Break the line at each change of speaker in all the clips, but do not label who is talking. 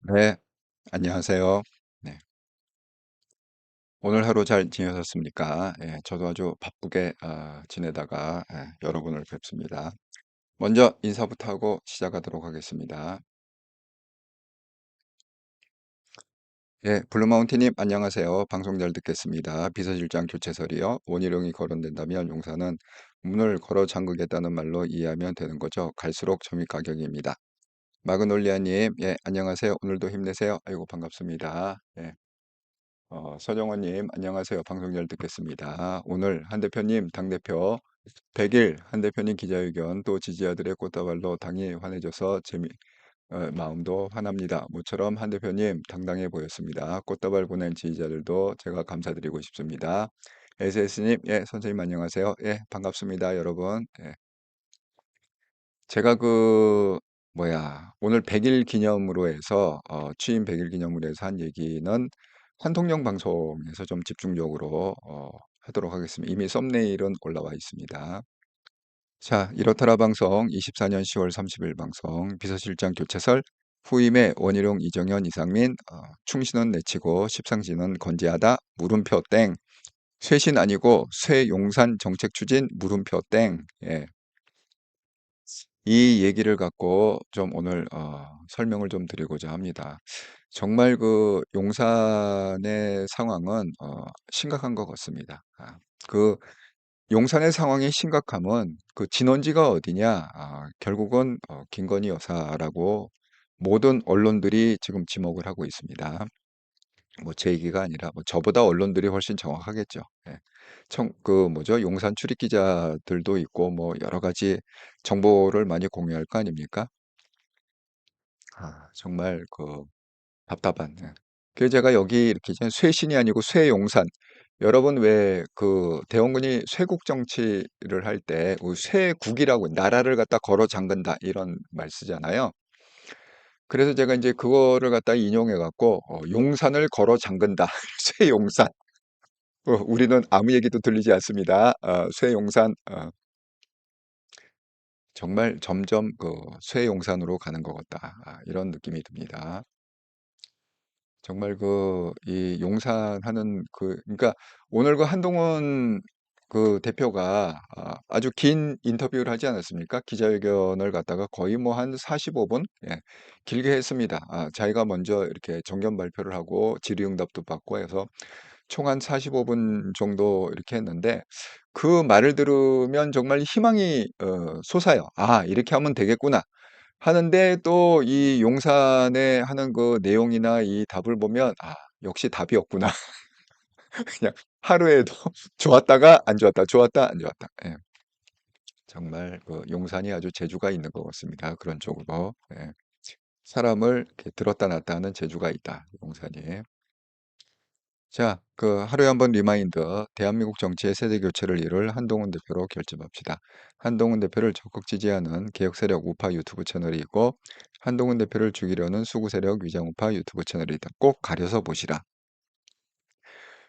네, 안녕하세요. 네, 오늘 하루 잘 지내셨습니까? 예, 저도 아주 바쁘게 지내다가 여러분을 뵙습니다. 먼저 인사부터 하고 시작하도록 하겠습니다. 예, 블루마운틴님 안녕하세요. 방송 잘 듣겠습니다. 비서실장 교체설이요. 원희룡이 거론된다면 용사는 문을 걸어 잠그겠다는 말로 이해하면 되는 거죠. 갈수록 점입 가격입니다. 마그놀리아님, 예, 안녕하세요. 오늘도 힘내세요. 아이고 반갑습니다. 예. 서정원님, 안녕하세요. 방송 잘 듣겠습니다. 오늘 한 대표님, 당대표 100일 한 대표님 기자회견 또 지지자들의 꽃다발로 당이 환해져서 마음도 환합니다. 모처럼 한 대표님 당당해 보였습니다. 꽃다발 보낸 지지자들도 제가 감사드리고 싶습니다. SS님, 예, 선생님 안녕하세요. 예, 반갑습니다, 여러분. 예. 제가 오늘 100일 기념으로 해서, 취임 100일 기념으로 해서 한 얘기는 한통령 방송에서 좀 집중적으로 하도록 하겠습니다. 이미 썸네일은 올라와 있습니다. 자, 이렇더라 방송 24년 10월 30일 방송 비서실장 교체설 후임의 원희룡, 이정현, 이상민 충신은 내치고 십상시는 건재하다 물음표 땡 쇄신 아니고 쇄용산 정책 추진 물음표 땡 예. 이 얘기를 갖고 좀 오늘 설명을 좀 드리고자 합니다. 정말 그 용산의 상황은 심각한 것 같습니다. 그 용산의 상황의 심각함은 그 진원지가 어디냐? 결국은 김건희 여사라고 모든 언론들이 지금 지목을 하고 있습니다. 뭐 제 얘기가 아니라 뭐 저보다 언론들이 훨씬 정확하겠죠. 예. 용산 출입 기자들도 있고 뭐 여러 가지 정보를 많이 공유할 거 아닙니까? 정말 답답한. 예. 그래서 제가 여기 이렇게 쇄신이 아니고 쇄용산. 여러분 왜 대원군이 쇄국 정치를 할 때 쇄국이라고 나라를 갖다 걸어 잠근다 이런 말 쓰잖아요. 그래서 제가 이제 그거를 갖다 인용해 갖고 용산을 걸어 잠근다. 쇄용산. 우리는 아무 얘기도 들리지 않습니다. 쇠용산 정말 점점 쇠용산으로 가는 것 같다. 이런 느낌이 듭니다. 정말 이 용산하는 그러니까 오늘 한동훈 대표가 아주 긴 인터뷰를 하지 않았습니까? 기자회견을 갖다가 거의 뭐 한 45분 길게 했습니다. 자기가 먼저 이렇게 정견 발표를 하고 질의응답도 받고 해서 총 한 45분 정도 이렇게 했는데 그 말을 들으면 정말 희망이 솟아요. '아 이렇게 하면 되겠구나.' 하는데 또 이 용산에 하는 그 내용이나 이 답을 보면 '아 역시 답이 없구나.' 그냥 하루에도 좋았다가 안 좋았다, 좋았다 안 좋았다. 예. 정말 용산이 아주 재주가 있는 것 같습니다. 그런 쪽으로. 예. 사람을 이렇게 들었다 놨다 하는 재주가 있다, 용산이. 자, 하루에 한 번 리마인드. 대한민국 정치의 세대 교체를 이룰 한동훈 대표로 결집합시다. 한동훈 대표를 적극 지지하는 개혁 세력 우파 유튜브 채널이 있고 한동훈 대표를 죽이려는 수구 세력 위장 우파 유튜브 채널이 있다. 꼭 가려서 보시라.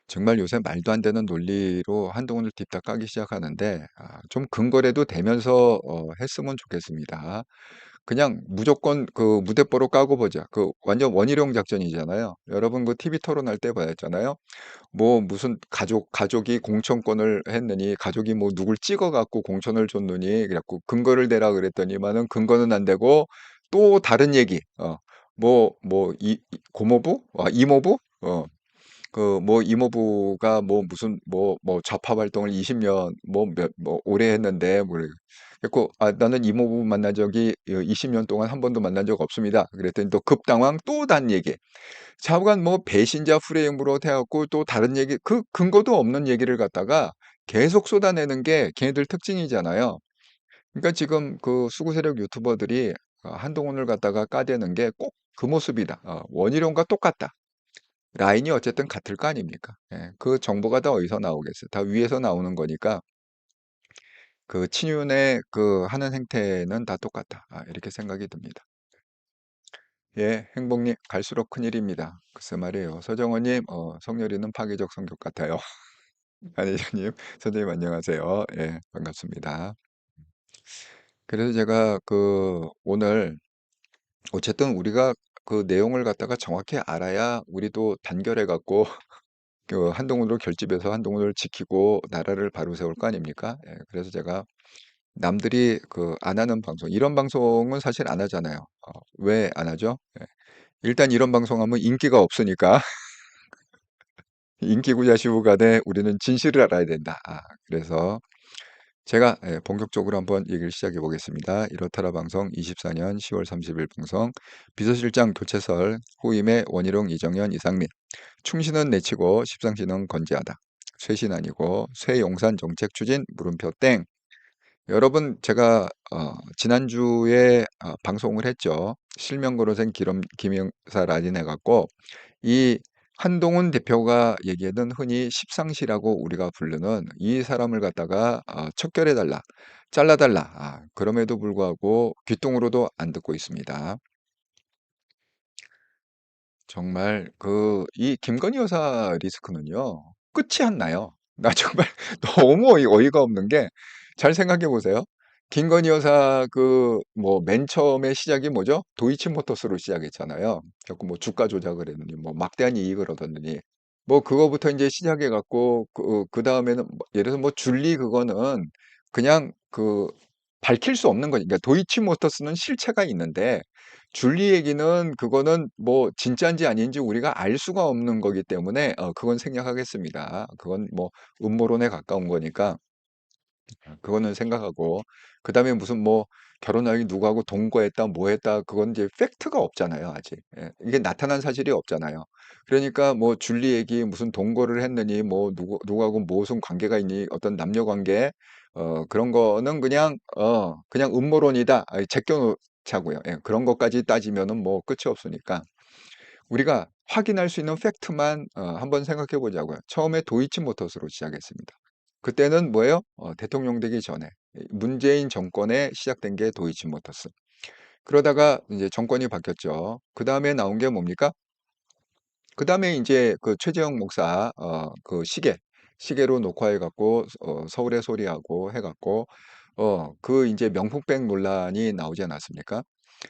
정말 요새 말도 안 되는 논리로 한동훈을 딥다 까기 시작하는데 좀 근거라도 되면서 했으면 좋겠습니다. 그냥 무조건 무대뽀로 까고 보자. 완전 원희룡 작전이잖아요. 여러분 TV 토론할 때 보였잖아요. 뭐 무슨 가족이 공천권을 했느니 가족이 뭐 누굴 찍어 갖고 공천을 줬느니 그래갖고 근거를 대라 그랬더니만은 근거는 안 되고 또 다른 얘기. 고모부? 이모부? 이모부가 뭐 무슨 좌파 활동을 20년 오래 했는데 그래갖고 나는 이모부 만난 적이 20년 동안 한 번도 만난 적 없습니다. 그랬더니 또 급당황 또 다른 얘기. 좌우간 뭐 배신자 프레임으로 돼갖고 또 다른 얘기, 근거도 없는 얘기를 갖다가 계속 쏟아내는 게 걔네들 특징이잖아요. 그러니까 지금 수구 세력 유튜버들이 한동훈을 갖다가 까대는 게 꼭 그 모습이다. 원희룡과 똑같다. 라인이 어쨌든 같을 거 아닙니까? 예, 그 정보가 다 어디서 나오겠어요? 다 위에서 나오는 거니까 친윤의 하는 행태는 다 똑같다. 이렇게 생각이 듭니다. 예, 행복님 갈수록 큰일입니다. 글쎄 말이에요. 서정원님, 성렬이는 파괴적 성격 같아요. 안혜정님, 선생님 안녕하세요. 예, 반갑습니다. 그래서 제가 오늘 어쨌든 우리가 그 내용을 갖다가 정확히 알아야 우리도 단결해 갖고 그 한동훈으로 결집해서 한동훈을 지키고 나라를 바로 세울 거 아닙니까? 예, 그래서 제가 남들이 그 안 하는 방송, 이런 방송은 사실 안 하잖아요. 왜 안 하죠? 예, 일단 이런 방송하면 인기가 없으니까 인기구자시구 간에 우리는 진실을 알아야 된다. 그래서 제가 본격적으로 한번 얘기를 시작해 보겠습니다. 이렇다라 방송 24년 10월 30일 방송 비서실장 교체설 후임의 원희룡, 이정현, 이상민 충신은 내치고 십상시는 건재하다. 쇄신 아니고 쇄용산 정책 추진 물음표 땡. 여러분 제가 지난주에 방송을 했죠. 실명거로생 김영사 라딘해 갖고 이 한동훈 대표가 얘기하던 흔히 십상시라고 우리가 부르는 이 사람을 갖다가 척결해 달라, 잘라 달라. 그럼에도 불구하고 귀뚱으로도 안 듣고 있습니다. 정말 그 이 김건희 여사 리스크는요. 끝이 안 나요. 나 정말 너무 어이가 없는 게 잘 생각해 보세요. 김건희 여사 그 뭐 맨 처음에 시작이 뭐죠? 도이치모터스로 시작했잖아요. 자꾸 뭐 주가 조작을 했느니 뭐 막대한 이익을 얻었느니 뭐 그거부터 인제 시작해 갖고 그다음에는 뭐 예를 들어서 뭐 줄리 그거는 그냥 그 밝힐 수 없는 거니까 도이치모터스는 실체가 있는데 줄리 얘기는 그거는 뭐 진짠지 아닌지 우리가 알 수가 없는 거기 때문에 그건 생략하겠습니다. 그건 뭐 음모론에 가까운 거니까 그거는 생각하고 그다음에 무슨 뭐 결혼하기 누구하고 동거했다 뭐 했다 그건 이제 팩트가 없잖아요 아직. 예. 이게 나타난 사실이 없잖아요. 그러니까 뭐 줄리 얘기 무슨 동거를 했느니 뭐 누구하고 무슨 관계가 있니 어떤 남녀 관계 그런 거는 그냥 음모론이다. 제껴 놓자고요. 예. 그런 것까지 따지면은 뭐 끝이 없으니까. 우리가 확인할 수 있는 팩트만 한번 생각해 보자고요. 처음에 도이치모터스로 시작했습니다. 그때는 뭐예요? 대통령 되기 전에 문재인 정권에 시작된 게 도이치모터스. 그러다가 이제 정권이 바뀌었죠. 그다음에 나온 게 뭡니까? 그다음에 인제 그 최재형 목사 그 시계로 녹화해 갖고 서울의 소리하고 해 갖고 그 인제 명품백 논란이 나오지 않았습니까?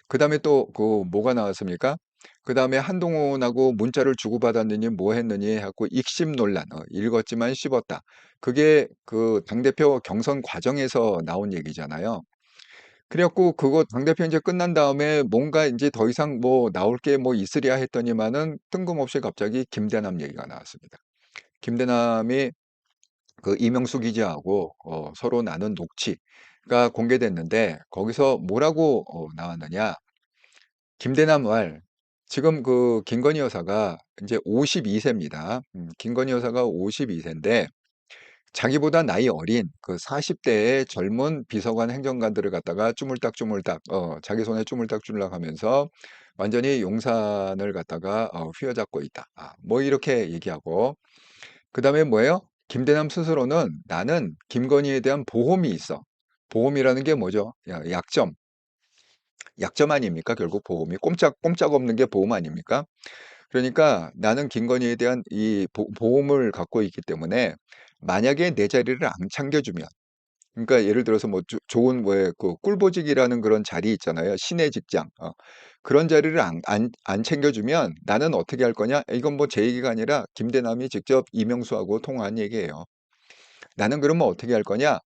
그다음에 또 그 뭐가 나왔습니까? 그다음에 한동훈하고 문자를 주고받았느니 뭐 했느니 해 갖고 익심 논란. 읽었지만 씹었다. 그게 그 당대표 경선 과정에서 나온 얘기잖아요. 그래 갖고 그거 당대표 인제 끝난 다음에 뭔가 인제 더 이상 뭐 나올 게 뭐 있으랴 했더니만은 뜬금없이 갑자기 김대남 얘기가 나왔습니다. 김대남이 그 이명수 기자하고 서로 나눈 녹취가 공개됐는데 거기서 뭐라고 나왔느냐. 김대남 왈 지금 그 김건희 여사가 인제 52 세입니다. 김건희 여사가 52 세인데 자기보다 나이 어린 그 40 대의 젊은 비서관 행정관들을 갖다가 쪼물딱쪼물딱 자기 손에 쪼물딱쪼물딱 하면서 완전히 용산을 갖다가 휘어잡고 있다. 뭐 이렇게 얘기하고 그다음에 뭐예요? 김대남 스스로는 "나는 김건희에 대한 보험이 있어." 보험이라는 게 뭐죠? 약점. 약점 아닙니까? 결국 보험이. 꼼짝 없는 게 보험 아닙니까? 그러니까 나는 김건희에 대한 이 보험을 갖고 있기 때문에 만약에 내 자리를 안 챙겨주면 그러니까 예를 들어서 뭐 좋은 왜 그 꿀보직이라는 그런 자리 있잖아요. 시내 직장. 그런 자리를 안 챙겨주면 나는 어떻게 할 거냐? 이건 뭐 제 얘기가 아니라 김대남이 직접 이명수하고 통화한 얘기예요. 나는 그러면 어떻게 할 거냐?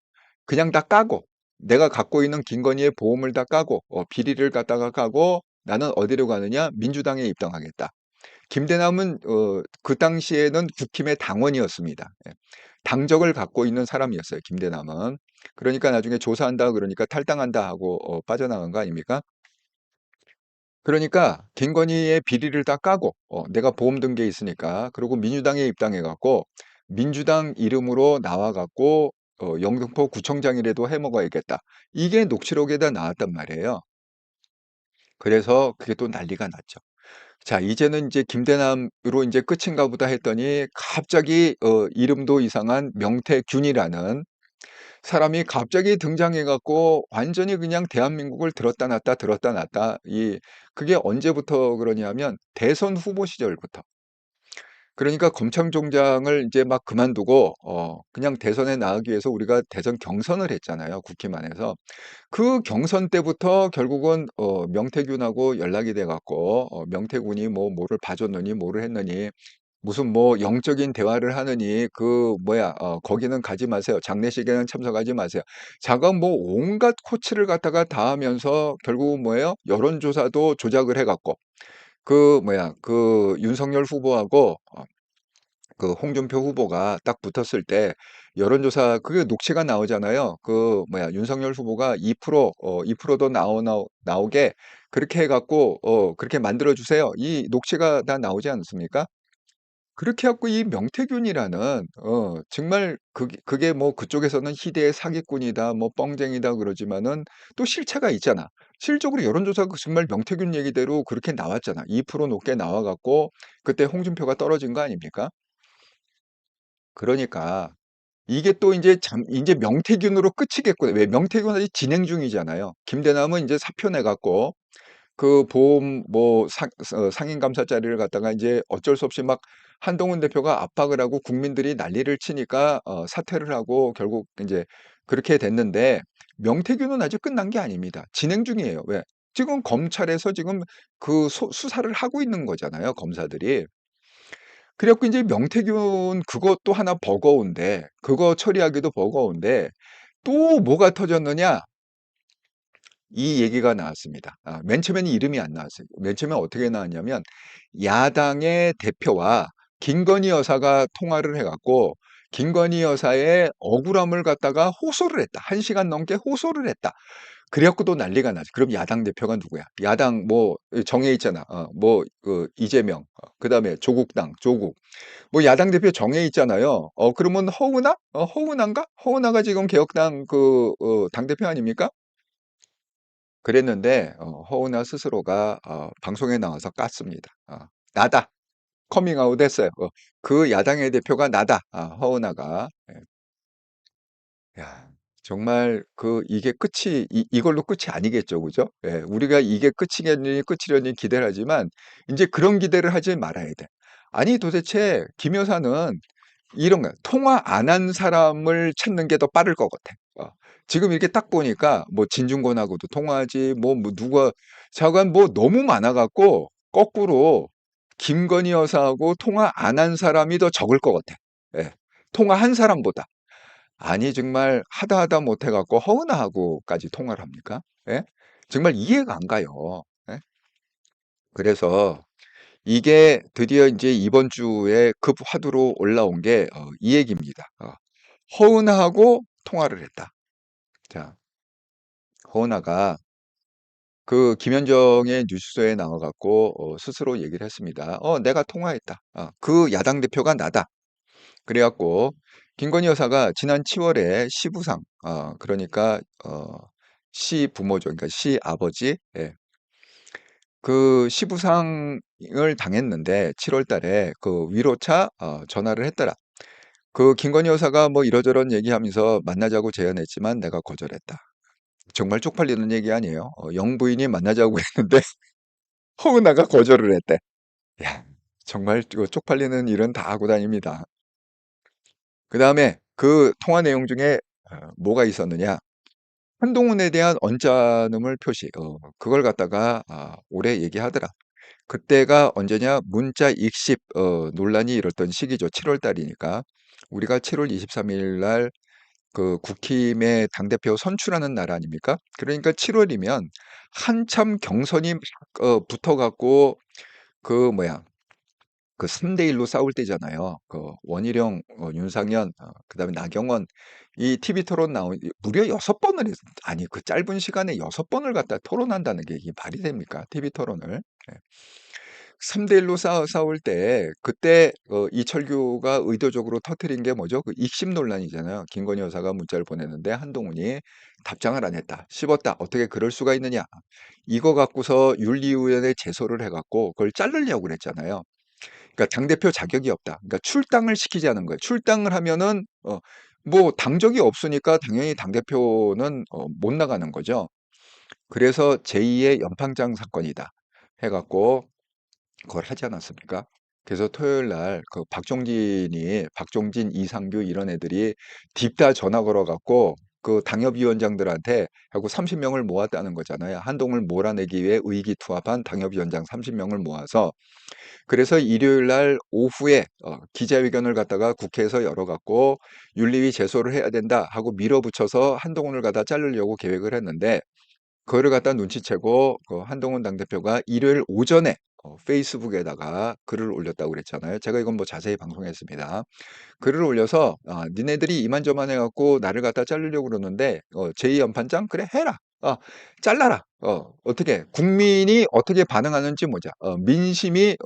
그냥 다 까고 내가 갖고 있는 김건희의 보험을 다 까고 비리를 갖다가 까고 나는 어디로 가느냐? 민주당에 입당하겠다. 김대남은 그 당시에는 국힘의 당원이었습니다. 예. 당적을 갖고 있는 사람이었어요, 김대남은. 그러니까 나중에 조사한다 그러니까 탈당한다 하고 빠져나간 거 아닙니까? 그러니까 김건희의 비리를 다 까고 내가 보험 든 게 있으니까 그리고 민주당에 입당해 갖고 민주당 이름으로 나와 갖고 영등포 구청장이라도 해 먹어야겠다. 이게 녹취록에다 나왔단 말이에요. 그래서 그게 또 난리가 났죠. 자 이제는 이제 김대남으로 인제 끝인가 보다 했더니 갑자기 이름도 이상한 명태균이라는 사람이 갑자기 등장해 갖고 완전히 그냥 대한민국을 들었다 놨다 들었다 놨다 그게 언제부터 그러냐면 대선 후보 시절부터. 그러니까 검찰총장을 이제 막 그만두고 그냥 대선에 나가기 위해서 우리가 대선 경선을 했잖아요, 국힘안에서. 그 경선 때부터 결국은 명태균하고 연락이 돼 갖고 명태균이 뭐 뭐를 봐줬느니 뭐를 했느니 무슨 뭐 영적인 대화를 하느니 그 뭐야 거기는 가지 마세요. 장례식에는 참석하지 마세요. 자가 뭐 온갖 코치를 갖다가 다 하면서 결국은 뭐예요? 여론조사도 조작을 해 갖고 그 뭐야 그 윤석열 후보하고 그 홍준표 후보가 딱 붙었을 때 여론조사 그게 녹취가 나오잖아요. 그 뭐야 윤석열 후보가 2%도 나오게 그렇게 해 갖고 그렇게 만들어 주세요. 이 녹취가 다 나오지 않습니까? 그렇게 해 갖고 이 명태균이라는 정말 그게 뭐 그쪽에서는 희대의 사기꾼이다 뭐 뻥쟁이다 그러지만은 또 실체가 있잖아. 실질적으로 여론조사가 정말 명태균 얘기대로 그렇게 나왔잖아. 2% 높게 나와 갖고 그때 홍준표가 떨어진 거 아닙니까? 그러니까 이게 또 인제 인제 명태균으로 끝이겠구나. 왜 명태균은 아직 진행 중이잖아요. 김대남은 인제 사표 내 갖고 그 보험 뭐 상임감사 자리를 갖다가 인제 어쩔 수 없이 막 한동훈 대표가 압박을 하고 국민들이 난리를 치니까 사퇴를 하고 결국 인제 그렇게 됐는데 명태균은 아직 끝난 게 아닙니다. 진행 중이에요. 왜? 지금 검찰에서 지금 그 수사를 하고 있는 거잖아요, 검사들이. 그래 갖고 인제 명태균 그것도 하나 버거운데 그거 처리하기도 버거운데 또 뭐가 터졌느냐? 이 얘기가 나왔습니다. 맨 처음에는 이름이 안 나왔어요. 맨 처음에 어떻게 나왔냐면 야당의 대표와 김건희 여사가 통화를 해 갖고 김건희 여사의 억울함을 갖다가 호소를 했다. 1 시간 넘게 호소를 했다. 그래 갖고 또 난리가 나죠. 그럼 야당 대표가 누구야? 야당 뭐 정해 있잖아. 뭐 그 이재명 그다음에 조국. 뭐 야당 대표 정해 있잖아요. 그러면 허은하? 허은하인가? 허은하가 지금 개혁당 당대표 아닙니까? 그랬는데 허은하 스스로가 방송에 나와서 깠습니다. "나다." 커밍아웃 했어요. "그 야당의 대표가 나다." 허은하가. 예. 야 정말 이게 끝이 이걸로 끝이 아니겠죠. 그죠? 예. 우리가 이게 끝이려니 기대를 하지만 인제 그런 기대를 하지 말아야 돼. 아니 도대체 김 여사는 이런 거야. 통화 안 한 사람을 찾는 게 더 빠를 것 같아. 지금 이렇게 딱 보니까 뭐 진중권하고도 통화하지 뭐 누가 자관 뭐 너무 많아 갖고 거꾸로 김건희 여사하고 통화 안 한 사람이 더 적을 것 같아. 예. 통화한 사람보다. 아니 정말 하다 못해 갖고 허은하하고까지 통화를 합니까? 예? 정말 이해가 안 가요. 예? 그래서 이게 드디어 인제 이번 주에 급화두로 올라온 게 이 얘기입니다. 허은하하고 통화를 했다. 자, 허은하가 그 김현정의 뉴스쇼에 나와 갖고 스스로 얘기를 했습니다. "내가 통화했다. 그 야당 대표가 나다." 그래 갖고 김건희 여사가 지난 10월에 시부상 그러니까 시부모죠. 그러니까 시아버지 예. 그 시부상을 당했는데 7월 달에 그 위로차 전화를 했더라. 그 김건희 여사가 뭐 이러저런 얘기하면서 만나자고 제안했지만 내가 거절했다. 정말 쪽팔리는 얘기 아니에요. 영부인이 만나자고 했는데 허은하가 거절을 했대. 야 정말 쪽팔리는 일은 다 하고 다닙니다. 그다음에 그 통화 내용 중에 뭐가 있었느냐. 한동훈에 대한 언짢음을 표시 그걸 갖다가 오래 얘기하더라. 그때가 언제냐 문자 익십 논란이 일었던 시기죠. 7월 달이니까. 우리가 7월 23일 날 그 국힘의 당대표 선출하는 날 아닙니까? 그러니까 7월 월이면 한참 경선이 막 붙어 갖고 그 뭐야 그 3대 1로 싸울 때잖아요. 그 원희룡, 윤상현 그다음에 나경원 이 TV 토론 무려 6번을 아니 그 짧은 시간에 6번을 갖다 토론한다는 게 이게 말이 됩니까? TV 토론을. 예. 3대 1로 싸울 때 그때 이철규가 의도적으로 터뜨린 게 뭐죠? 그 익십 논란이잖아요. 김건희 여사가 문자를 보냈는데 한동훈이 답장을 안 했다. 씹었다. 어떻게 그럴 수가 있느냐. 이거 갖고서 윤리위원회에 제소를 해 갖고 그걸 자르려고 그랬잖아요. 그러니까 당대표 자격이 없다. 그러니까 출당을 시키지 않은 거예요. 출당을 하면은 뭐 당적이 없으니까 당연히 당대표는 못 나가는 거죠. 그래서 제2의 연판장 사건이다 해 갖고 그걸 하지 않았습니까? 그래서 토요일 날 그 박종진, 이상규 이런 애들이 딥다 전화 걸어 갖고 그 당협위원장들한테 하고 30명을 모았다는 거잖아요. 한동훈을 몰아내기 위해 의기투합한 당협위원장 30명을 모아서 그래서 일요일 날 오후에 기자회견을 갖다가 국회에서 열어 갖고 윤리위 제소를 해야 된다 하고 밀어붙여서 한동훈을 갖다 자르려고 계획을 했는데 그거를 갖다 눈치채고 그 한동훈 당대표가 일요일 오전에 페이스북에다가 글을 올렸다고 그랬잖아요. 제가 이건 뭐 자세히 방송했습니다. 글을 올려서 니네들이 이만저만 해갖고 나를 갖다 자르려고 그러는데 제2연판장 그래 해라. 잘라라. 어떻게 국민이 어떻게 반응하는지 보자. 민심이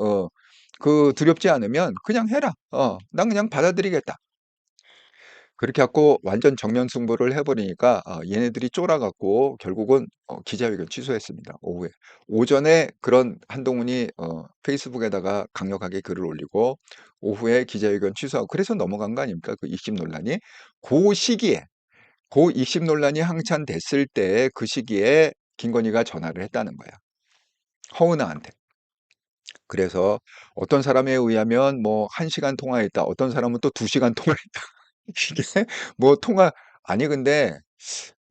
그 두렵지 않으면 그냥 해라. 난 그냥 받아들이겠다. 그렇게 갖고 완전 정면 승부를 해버리니까 얘네들이 쫄아갖고 결국은 기자회견 취소했습니다. 오후에. 오전에 그런 한동훈이 페이스북에다가 강력하게 글을 올리고 오후에 기자회견 취소하고 그래서 넘어간 거 아닙니까? 그 입심 논란이. 그 시기에 그 입심 논란이 한창 됐을 때 그 시기에 김건희가 전화를 했다는 거야. 허은아한테. 그래서 어떤 사람에 의하면 뭐 1시간 통화했다. 어떤 사람은 또 2시간 통화했다. 이게 뭐 아니 근데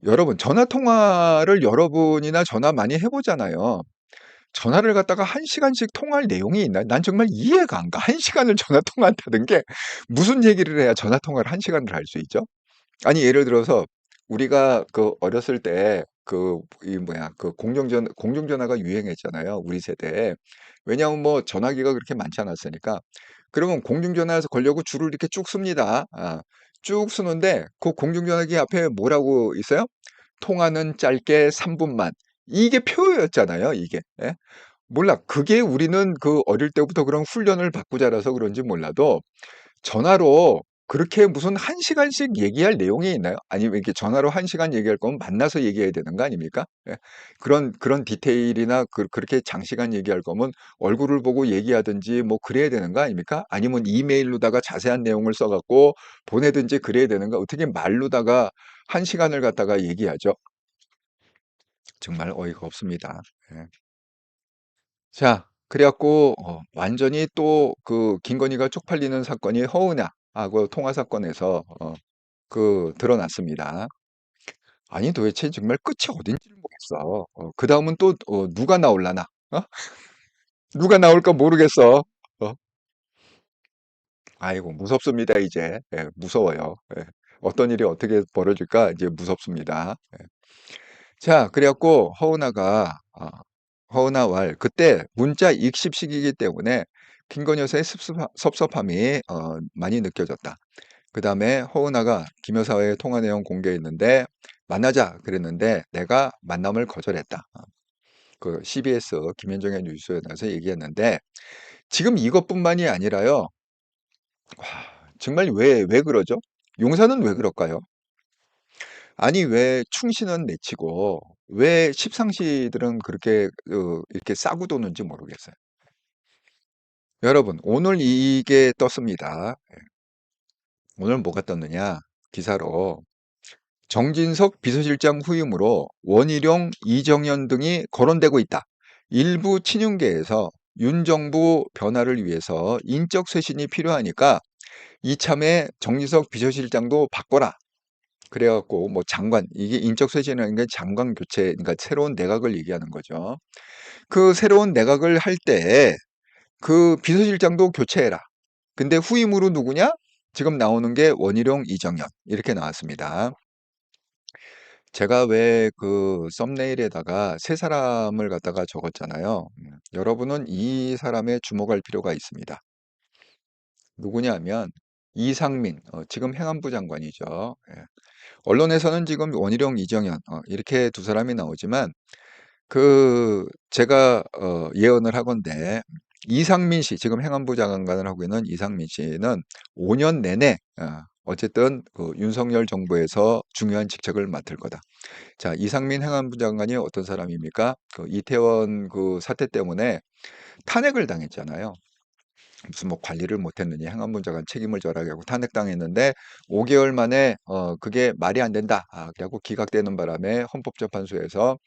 여러분 전화 통화를 여러분이나 전화 많이 해 보잖아요. 전화를 갖다가 1시간씩 통화할 내용이 있나요? 난 정말 이해가 안 가. 1시간을 전화 통화한다는 게 무슨 얘기를 해야 전화 통화를 1시간을 할 수 있죠? 아니 예를 들어서 우리가 그 어렸을 때 그 이 뭐야 그 공중전화가 유행했잖아요, 우리 세대에. 왜냐하면 뭐 전화기가 그렇게 많지 않았으니까. 그러면 공중전화에서 걸려고 줄을 이렇게 쭉 씁니다. 쭉 쓰는데 그 공중전화기 앞에 뭐라고 있어요? 통화는 짧게 3분만. 이게 표였잖아요, 이게. 예? 몰라. 그게 우리는 그 어릴 때부터 그런 훈련을 받고 자라서 그런지 몰라도 전화로 그렇게 무슨 1시간씩 얘기할 내용이 있나요? 아니면 이렇게 전화로 1시간 얘기할 거면 만나서 얘기해야 되는 거 아닙니까? 예. 그런 디테일이나 그렇게 장시간 얘기할 거면 얼굴을 보고 얘기하든지 뭐 그래야 되는 거 아닙니까? 아니면 이메일로다가 자세한 내용을 써 갖고 보내든지 그래야 되는 거 어떻게 말로다가 1시간을 갖다가 얘기하죠? 정말 어이가 없습니다. 예. 자, 그래 갖고 완전히 또 그 김건희가 쪽팔리는 사건이 허은하고 통화 사건에서 드러났습니다. 아니 도대체 정말 끝이 어딘지를 모르겠어. 그다음은 또 누가 나올라나? 어? 누가 나올까 모르겠어. 어? 아이고 무섭습니다 이제. 예, 무서워요. 예. 어떤 일이 어떻게 벌어질까 이제 무섭습니다. 예. 자, 그래갖고 허은하 왈 그때 문자 익십 시기이기 때문에 김건희 여사의 섭섭함이 많이 느껴졌다. 그다음에 허은하가 김 여사와의 통화 내용 공개했는데 만나자 그랬는데 내가 만남을 거절했다. 그 CBS 김현정의 뉴스에 나와서 얘기했는데 지금 이것뿐만이 아니라요. 와, 정말 왜 그러죠? 용사는 왜 그럴까요? 아니 왜 충신은 내치고 왜 십상시들은 그렇게 이렇게 싸고 도는지 모르겠어요. 여러분 오늘 이게 떴습니다. 오늘 뭐가 떴느냐? 기사로 정진석 비서실장 후임으로 원희룡, 이정현 등이 거론되고 있다. 일부 친윤계에서 윤 정부 변화를 위해서 인적 쇄신이 필요하니까 이참에 정진석 비서실장도 바꿔라. 그래갖고 뭐 장관 이게 인적 쇄신이라는 게 장관 교체 그러니까 새로운 내각을 얘기하는 거죠. 그 새로운 내각을 할 때 그 비서실장도 교체해라. 근데 후임으로 누구냐? 지금 나오는 게 원희룡, 이정현 이렇게 나왔습니다. 제가 왜 그 썸네일에다가 세 사람을 갖다가 적었잖아요. 여러분은 이 사람에 주목할 필요가 있습니다. 누구냐면 이상민, 지금 행안부 장관이죠. 예. 언론에서는 지금 원희룡, 이정현 이렇게 두 사람이 나오지만 그 제가 예언을 하건대 이상민 씨, 지금 행안부 장관을 하고 있는 이상민 씨는 5년 내내 어쨌든 그 윤석열 정부에서 중요한 직책을 맡을 거다. 자, 이상민 행안부 장관이 어떤 사람입니까? 그 이태원 그 사태 때문에 탄핵을 당했잖아요. 무슨 뭐 관리를 못했느니 행안부장관 책임을 져라 하고 탄핵당했는데 5개월 만에 그게 말이 안 된다. 그래갖고 기각되는 바람에 헌법재판소에서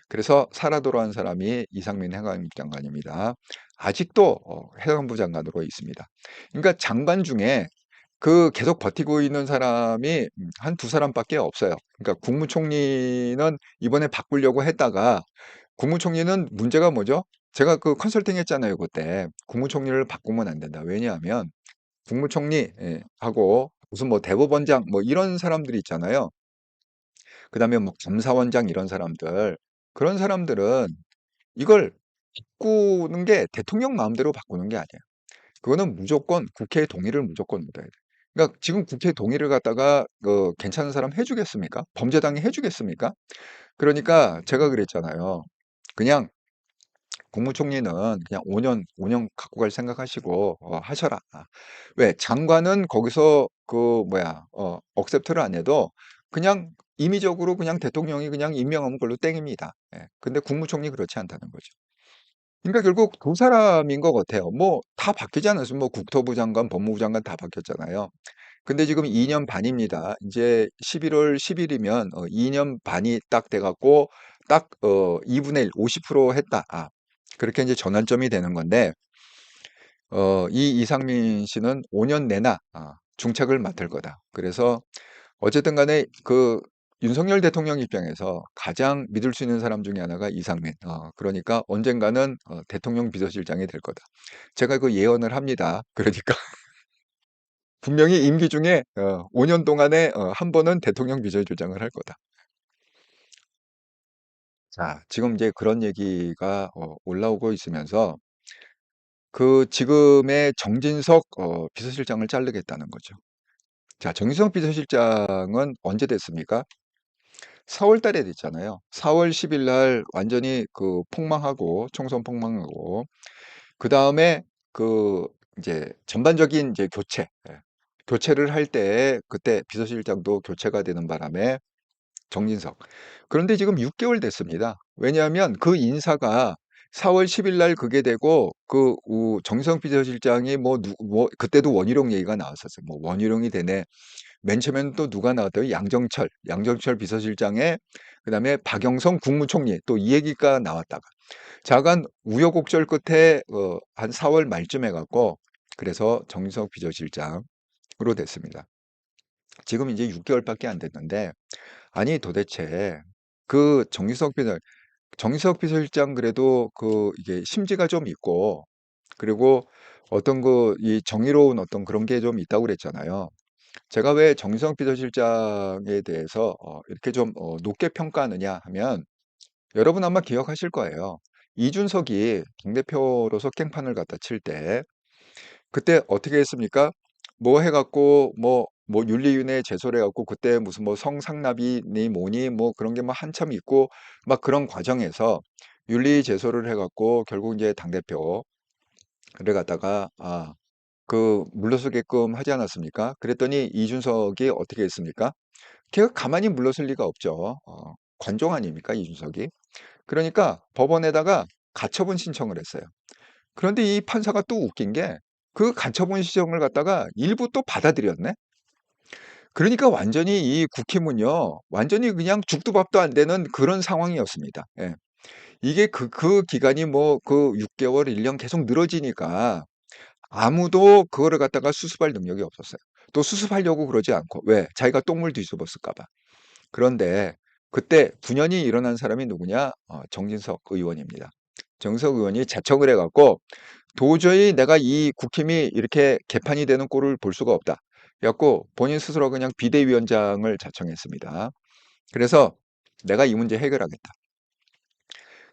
그래서 살아 돌아온 사람이 이상민 행안부 장관입니다. 아직도 행안부 장관으로 있습니다. 그러니까 장관 중에 그 계속 버티고 있는 사람이 한 두 사람밖에 없어요. 그러니까 국무총리는 이번에 바꾸려고 했다가 국무총리는 문제가 뭐죠? 제가 그 컨설팅 했잖아요, 그때. 국무총리를 바꾸면 안 된다. 왜냐하면 국무총리 하고 무슨 뭐 대법원장 뭐 이런 사람들이 있잖아요. 그다음에 뭐 감사원장 이런 사람들. 그런 사람들은 이걸 바꾸는 게 대통령 마음대로 바꾸는 게 아니에요. 그거는 무조건 국회의 동의를 무조건 얻어야 돼. 그러니까 지금 국회 동의를 갖다가 괜찮은 사람 해주겠습니까? 범죄당이 해주겠습니까? 그러니까 제가 그랬잖아요. 그냥 국무총리는 그냥 5년 갖고 갈 생각하시고 하셔라. 왜 장관은 거기서 그 뭐야 억셉트를 안 해도 그냥 임의적으로 그냥 대통령이 그냥 임명하면 걸로 땡입니다. 예. 근데 국무총리 그렇지 않다는 거죠. 그러니까 결국 두 사람인 것 같아요. 뭐 다 바뀌지 않았어요. 뭐 국토부 장관, 법무부 장관 다 바뀌었잖아요. 근데 지금 2년 반입니다. 이제 11월 10일이면 2년 반이 딱 돼갖고 딱 2분의 1, 50% 했다. 그렇게 이제 전환점이 되는 건데 이 이상민 씨는 5년 내나 중책을 맡을 거다. 그래서 어쨌든 간에 그 윤석열 대통령 입장에서 가장 믿을 수 있는 사람 중에 하나가 이상민. 그러니까 언젠가는 대통령 비서실장이 될 거다. 제가 그 예언을 합니다. 그러니까 분명히 임기 중에 5년 동안에 한 번은 대통령 비서실장을 할 거다. 자, 지금 이제 그런 얘기가 올라오고 있으면서 그 지금의 정진석 비서실장을 자르겠다는 거죠. 자, 정진석 비서실장은 언제 됐습니까? 4월 달에 됐잖아요. 4월 10일 날 완전히 그 폭망하고 총선 폭망하고 그다음에 그 이제 전반적인 이제 교체 교체를 할 때 그때 비서실장도 교체가 되는 바람에 정진석. 그런데 지금 6개월 됐습니다. 왜냐하면 그 인사가 4월 10일 날 그게 되고 그 정진석 비서실장이 뭐 그때도 원희룡 얘기가 나왔었어요. 뭐 원희룡이 되네. 맨 처음에는 또 누가 나왔더니 양정철 비서실장에 그다음에 박영선 국무총리 또 이 얘기가 나왔다가 자간 우여곡절 끝에 한 4월 말쯤 해갖고 그래서 정진석 비서실장으로 됐습니다. 지금 이제 6개월밖에 안 됐는데 아니 도대체 그 정기석 비서실장 그래도 그 이게 심지가 좀 있고 그리고 어떤 그 이 정의로운 어떤 그런 게 좀 있다고 그랬잖아요. 제가 왜 정기석 비서실장에 대해서 이렇게 좀 높게 평가하느냐 하면 여러분 아마 기억하실 거예요. 이준석이 당대표로서 깽판을 갖다 칠 때 그때 어떻게 했습니까? 뭐 해갖고 뭐 윤리위원회 제소를 해갖고 그때 무슨 뭐 성상납이니 뭐니 뭐 그런 게 막 한참 있고 막 그런 과정에서 윤리 제소를 해갖고 결국 이제 당대표를 갖다가 그 물러서게끔 하지 않았습니까? 그랬더니 이준석이 어떻게 했습니까? 걔가 가만히 물러설 리가 없죠. 관종 아닙니까 이준석이? 그러니까 법원에다가 가처분 신청을 했어요. 그런데 이 판사가 또 웃긴 게 그 가처분 신청을 갖다가 일부 또 받아들였네. 그러니까 완전히 이 국힘은요, 완전히 그냥 죽도 밥도 안 되는 그런 상황이었습니다. 예. 이게 그 기간이 뭐 그 6개월, 1년 계속 늘어지니까 아무도 그거를 갖다가 수습할 능력이 없었어요. 또 수습하려고 그러지 않고 왜? 자기가 똥물 뒤집었을까 봐. 그런데 그때 분연히 일어난 사람이 누구냐? 정진석 의원입니다. 정석 의원이 자청을 해갖고 도저히 내가 이 국힘이 이렇게 개판이 되는 꼴을 볼 수가 없다. 그래갖고 본인 스스로 그냥 비대위원장을 자청했습니다. 그래서 내가 이 문제 해결하겠다.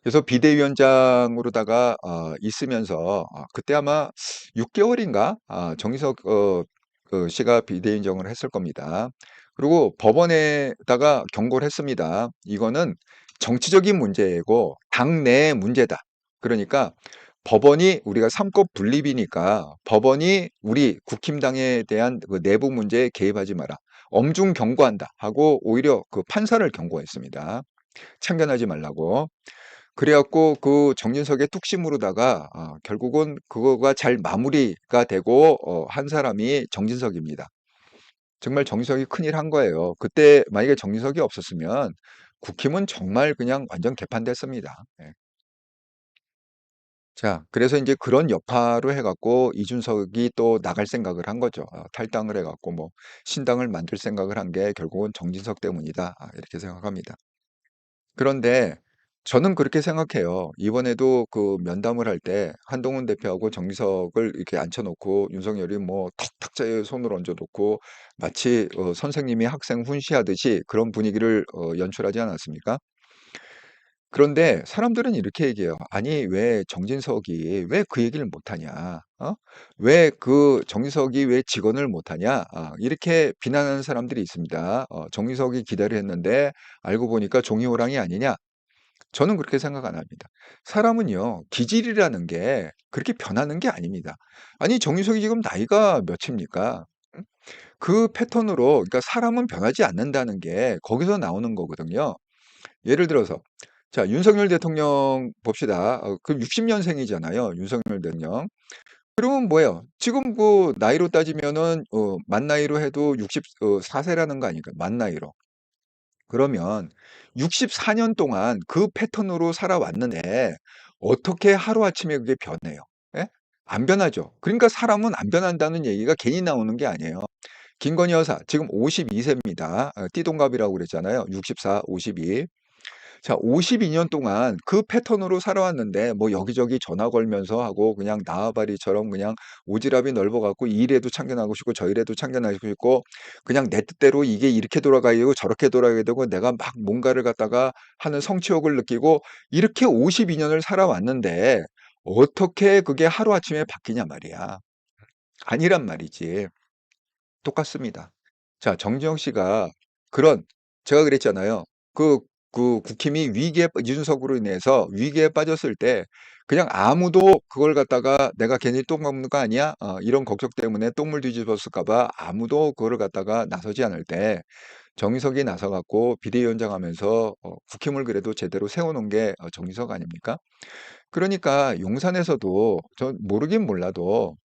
그래서 비대위원장으로다가 있으면서 그때 아마 6개월인가 정의석 그 씨가 비대위원장을 했을 겁니다. 그리고 법원에다가 경고를 했습니다. 이거는 정치적인 문제고 당내의 문제다. 그러니까 법원이 우리가 삼권 분립이니까 법원이 우리 국힘당에 대한 그 내부 문제에 개입하지 마라. 엄중 경고한다 하고 오히려 그 판사를 경고했습니다. 참견하지 말라고. 그래 갖고 그 정진석의 뚝심으로다가 결국은 그거가 잘 마무리가 되고 한 사람이 정진석입니다. 정말 정진석이 큰일 한 거예요. 그때 만약에 정진석이 없었으면 국힘은 정말 그냥 완전 개판됐습니다. 예. 자, 그래서 이제 그런 여파로 해갖고 이준석이 또 나갈 생각을 한 거죠. 탈당을 해갖고 뭐 신당을 만들 생각을 한 게 결국은 정진석 때문이다. 이렇게 생각합니다. 그런데 저는 그렇게 생각해요. 이번에도 그 면담을 할 때 한동훈 대표하고 정기석을 이렇게 앉혀놓고 윤석열이 뭐 탁탁자에 손을 얹어놓고 마치 선생님이 학생 훈시하듯이 그런 분위기를 연출하지 않았습니까? 그런데 사람들은 이렇게 얘기해요. 아니, 왜 정진석이 왜 그 얘기를 못하냐? 왜 그 정진석이 왜 직언을 못하냐? 이렇게 비난하는 사람들이 있습니다. 정진석이 기대를 했는데 알고 보니까 종이호랑이 아니냐? 저는 그렇게 생각 안 합니다. 사람은요, 기질이라는 게 그렇게 변하는 게 아닙니다. 아니, 정유석이 지금 나이가 몇입니까? 응? 그 패턴으로, 그러니까 사람은 변하지 않는다는 게 거기서 나오는 거거든요. 예를 들어서, 자, 윤석열 대통령 봅시다. 그 60년생이잖아요. 윤석열 대통령. 그러면 뭐예요? 지금 그 나이로 따지면은, 만 나이로 해도 64세라는 거 아닙니까? 만 나이로. 그러면 64년 동안 그 패턴으로 살아왔는데 어떻게 하루아침에 그게 변해요? 예? 안 변하죠. 그러니까 사람은 안 변한다는 얘기가 괜히 나오는 게 아니에요. 김건희 여사 지금 52세입니다. 띠동갑이라고 그랬잖아요. 64, 52. 자, 52년 동안 그 패턴으로 살아왔는데 뭐 여기저기 전화 걸면서 하고 그냥 나와바리처럼 그냥 오지랖이 넓어갖고 이 일에도 참견하고 싶고 저 일에도 참견하고 싶고 그냥 내 뜻대로 이게 이렇게 돌아가야 되고 저렇게 돌아가야 되고 내가 막 뭔가를 갖다가 하는 성취욕을 느끼고 이렇게 52년을 살아왔는데 어떻게 그게 하루아침에 바뀌냐 말이야. 아니란 말이지. 똑같습니다. 자, 정지영 씨가 그런 제가 그랬잖아요. 그, 그 국힘이 이준석으로 인해서 위기에 빠졌을 때 그냥 아무도 그걸 갖다가 내가 괜히 똥 먹는 거 아니야? 이런 걱정 때문에 똥물 뒤집었을까 봐 아무도 그거를 갖다가 나서지 않을 때 정의석이 나서 갖고 비대위원장 하면서 국힘을 그래도 제대로 세워놓은 게 정의석 아닙니까? 그러니까 용산에서도 저 모르긴 몰라도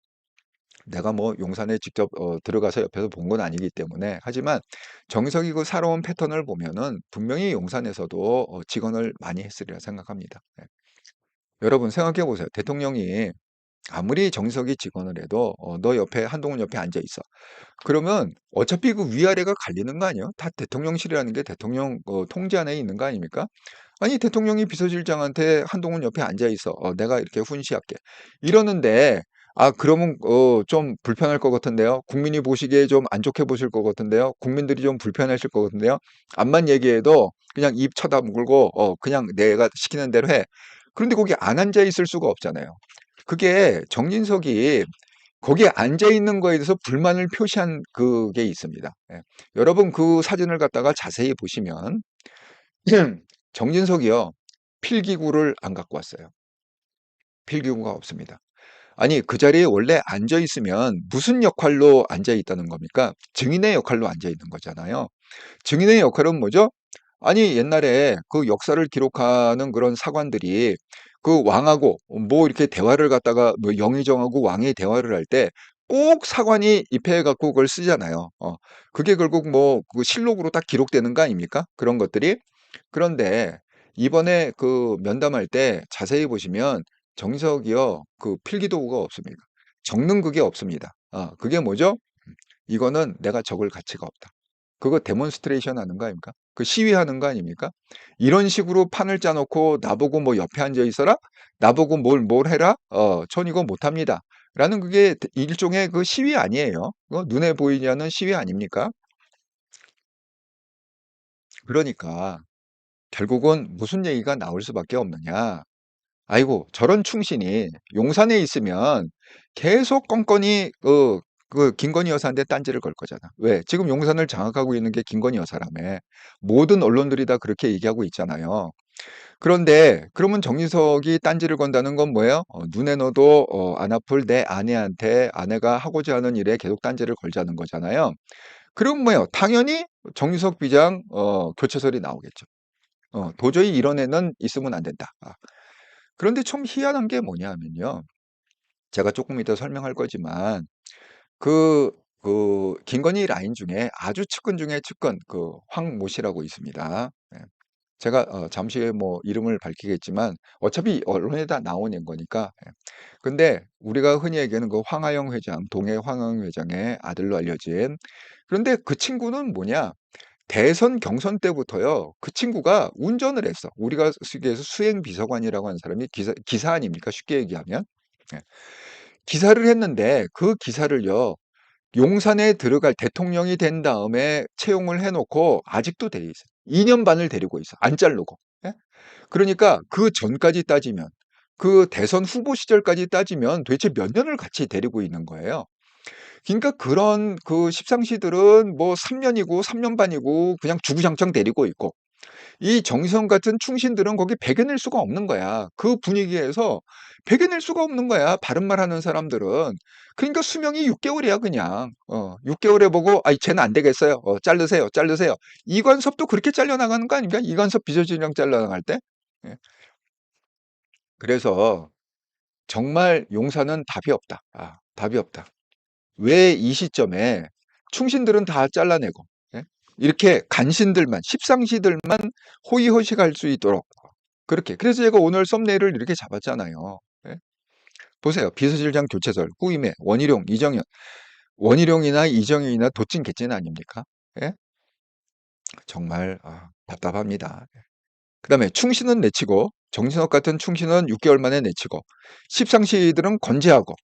내가 뭐 용산에 직접 들어가서 옆에서 본 건 아니기 때문에 하지만 정석이 그 살아온 패턴을 보면은 분명히 용산에서도 직언을 많이 했으리라 생각합니다. 네. 여러분 생각해 보세요. 대통령이 아무리 정석이 직언을 해도 너 옆에 한동훈 옆에 앉아 있어. 그러면 어차피 그 위아래가 갈리는 거 아니에요? 다 대통령실이라는 게 대통령 통제 안에 있는 거 아닙니까? 아니 대통령이 비서실장한테 한동훈 옆에 앉아 있어. 내가 이렇게 훈시할게. 이러는데 그러면 좀 불편할 것 같은데요. 국민이 보시기에 좀 안 좋게 보실 것 같은데요. 국민들이 좀 불편하실 것 같은데요. 암만 얘기해도 그냥 입 쳐다물고 그냥 내가 시키는 대로 해. 그런데 거기 안 앉아 있을 수가 없잖아요. 그게 정진석이 거기에 앉아 있는 거에 대해서 불만을 표시한 그게 있습니다. 예. 여러분 그 사진을 갖다가 자세히 보시면 정진석이요. 필기구를 안 갖고 왔어요. 필기구가 없습니다. 아니 그 자리에 원래 앉아 있으면 무슨 역할로 앉아 있다는 겁니까? 증인의 역할로 앉아 있는 거잖아요. 증인의 역할은 뭐죠? 아니 옛날에 그 역사를 기록하는 그런 사관들이 그 왕하고 뭐 이렇게 대화를 갖다가 뭐 영의정하고 왕이 대화를 할 때 꼭 사관이 입회해 갖고 그걸 쓰잖아요. 그게 결국 뭐 그 실록으로 딱 기록되는 거 아닙니까? 그런 것들이. 그런데 이번에 그 면담할 때 자세히 보시면 정석이요. 그 필기도구가 없습니다. 적는 그게 없습니다. 그게 뭐죠? 이거는 내가 적을 가치가 없다. 그거 데몬스트레이션 하는 거 아닙니까? 그 시위하는 거 아닙니까? 이런 식으로 판을 짜놓고 나보고 뭐 옆에 앉아 있어라? 나보고 뭘 해라? 전 이거 못합니다. 라는 그게 일종의 그 시위 아니에요. 눈에 보이지 않는 시위 아닙니까? 그러니까 결국은 무슨 얘기가 나올 수밖에 없느냐. 아이고, 저런 충신이 용산에 있으면 계속 껌껌이 그 김건희 여사한테 딴지를 걸 거잖아. 왜? 지금 용산을 장악하고 있는 게 김건희 여사라며. 모든 언론들이 다 그렇게 얘기하고 있잖아요. 그런데 그러면 정유석이 딴지를 건다는 건 뭐예요? 눈에 넣어도 안 아플 내 아내한테 아내가 하고자 하는 일에 계속 딴지를 걸자는 거잖아요. 그럼 뭐예요? 당연히 정유석 비장 교체설이 나오겠죠. 도저히 이런 애는 있으면 안 된다. 그런데 좀 희한한 게 뭐냐면요. 제가 조금 이따 설명할 거지만 그 김건희 라인 중에 아주 측근 중에 측근 황모 씨라고 있습니다. 예. 제가 잠시 후에 뭐 이름을 밝히겠지만 어차피 언론에다 나오는 거니까. 예. 근데 우리가 흔히 얘기하는 그 황하영 회장, 동해 황하영 회장의 아들로 알려진, 그런데 그 친구는 뭐냐? 대선 경선 때부터요. 그 친구가 운전을 했어. 우리가 쓰기에서 수행 비서관이라고 하는 사람이 기사 아닙니까? 쉽게 얘기하면. 예. 기사를 했는데 그 기사를요. 용산에 들어갈 대통령이 된 다음에 채용을 해놓고 아직도 돼 있어. 2년 반을 데리고 있어. 안 자르고. 예? 그러니까 그 전까지 따지면, 그 대선 후보 시절까지 따지면 도대체 몇 년을 같이 데리고 있는 거예요. 그러니까 그런 그 십상시들은 뭐 3년이고 3년 반이고 그냥 주구장창 데리고 있고, 이 정의성 같은 충신들은 거기 배겨낼 수가 없는 거야. 그 분위기에서 배겨낼 수가 없는 거야. 바른말 하는 사람들은. 그러니까 수명이 6개월이야, 그냥. 6개월에 보고, 아이, 쟤는 안 되겠어요. 자르세요, 자르세요. 이관섭도 그렇게 잘려나가는 거 아닙니까? 이관섭 비서실장 잘려나갈 때. 예. 그래서 정말 용사는 답이 없다. 답이 없다. 왜 이 시점에 충신들은 다 잘라내고, 예? 이렇게 간신들만, 십상시들만 호의호식할 수 있도록 그렇게. 그래서 제가 오늘 썸네일을 이렇게 잡았잖아요. 예? 보세요. 비서실장 교체설, 후임에 원희룡, 이정현. 원희룡이나 이정현이나 도찐 개찐 아닙니까? 예? 정말 답답합니다. 그다음에 충신은 내치고, 정진석 같은 충신은 6개월 만에 내치고, 십상시들은 건재하고,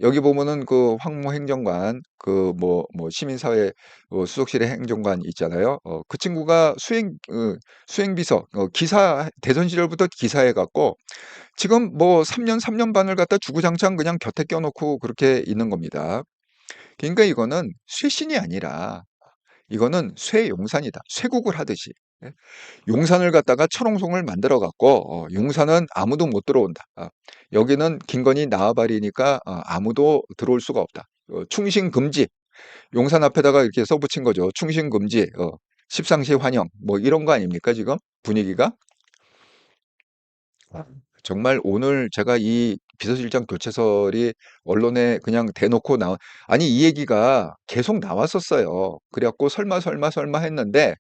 여기 보면은 그 황모 행정관, 시민사회 수석실의 행정관 있잖아요. 그 친구가 수행비서, 기사, 대선 시절부터 기사해갖고, 지금 뭐 3년 반을 갖다 주구장창 그냥 곁에 껴놓고 그렇게 있는 겁니다. 그러니까 이거는 쇄신이 아니라, 이거는 쇄용산이다. 쇄국을 하듯이. 예? 용산을 갖다가 철옹성을 만들어 갖고 용산은 아무도 못 들어온다. 여기는 김건희 나와바리니까 아무도 들어올 수가 없다. 충신 금지. 용산 앞에다가 이렇게 써붙인 거죠. 충신 금지. 십상시 환영. 뭐 이런 거 아닙니까 지금 분위기가? 정말 오늘 제가 이 비서실장 교체설이 언론에 그냥 대놓고 아니, 이 얘기가 계속 나왔었어요. 그래갖고 설마 했는데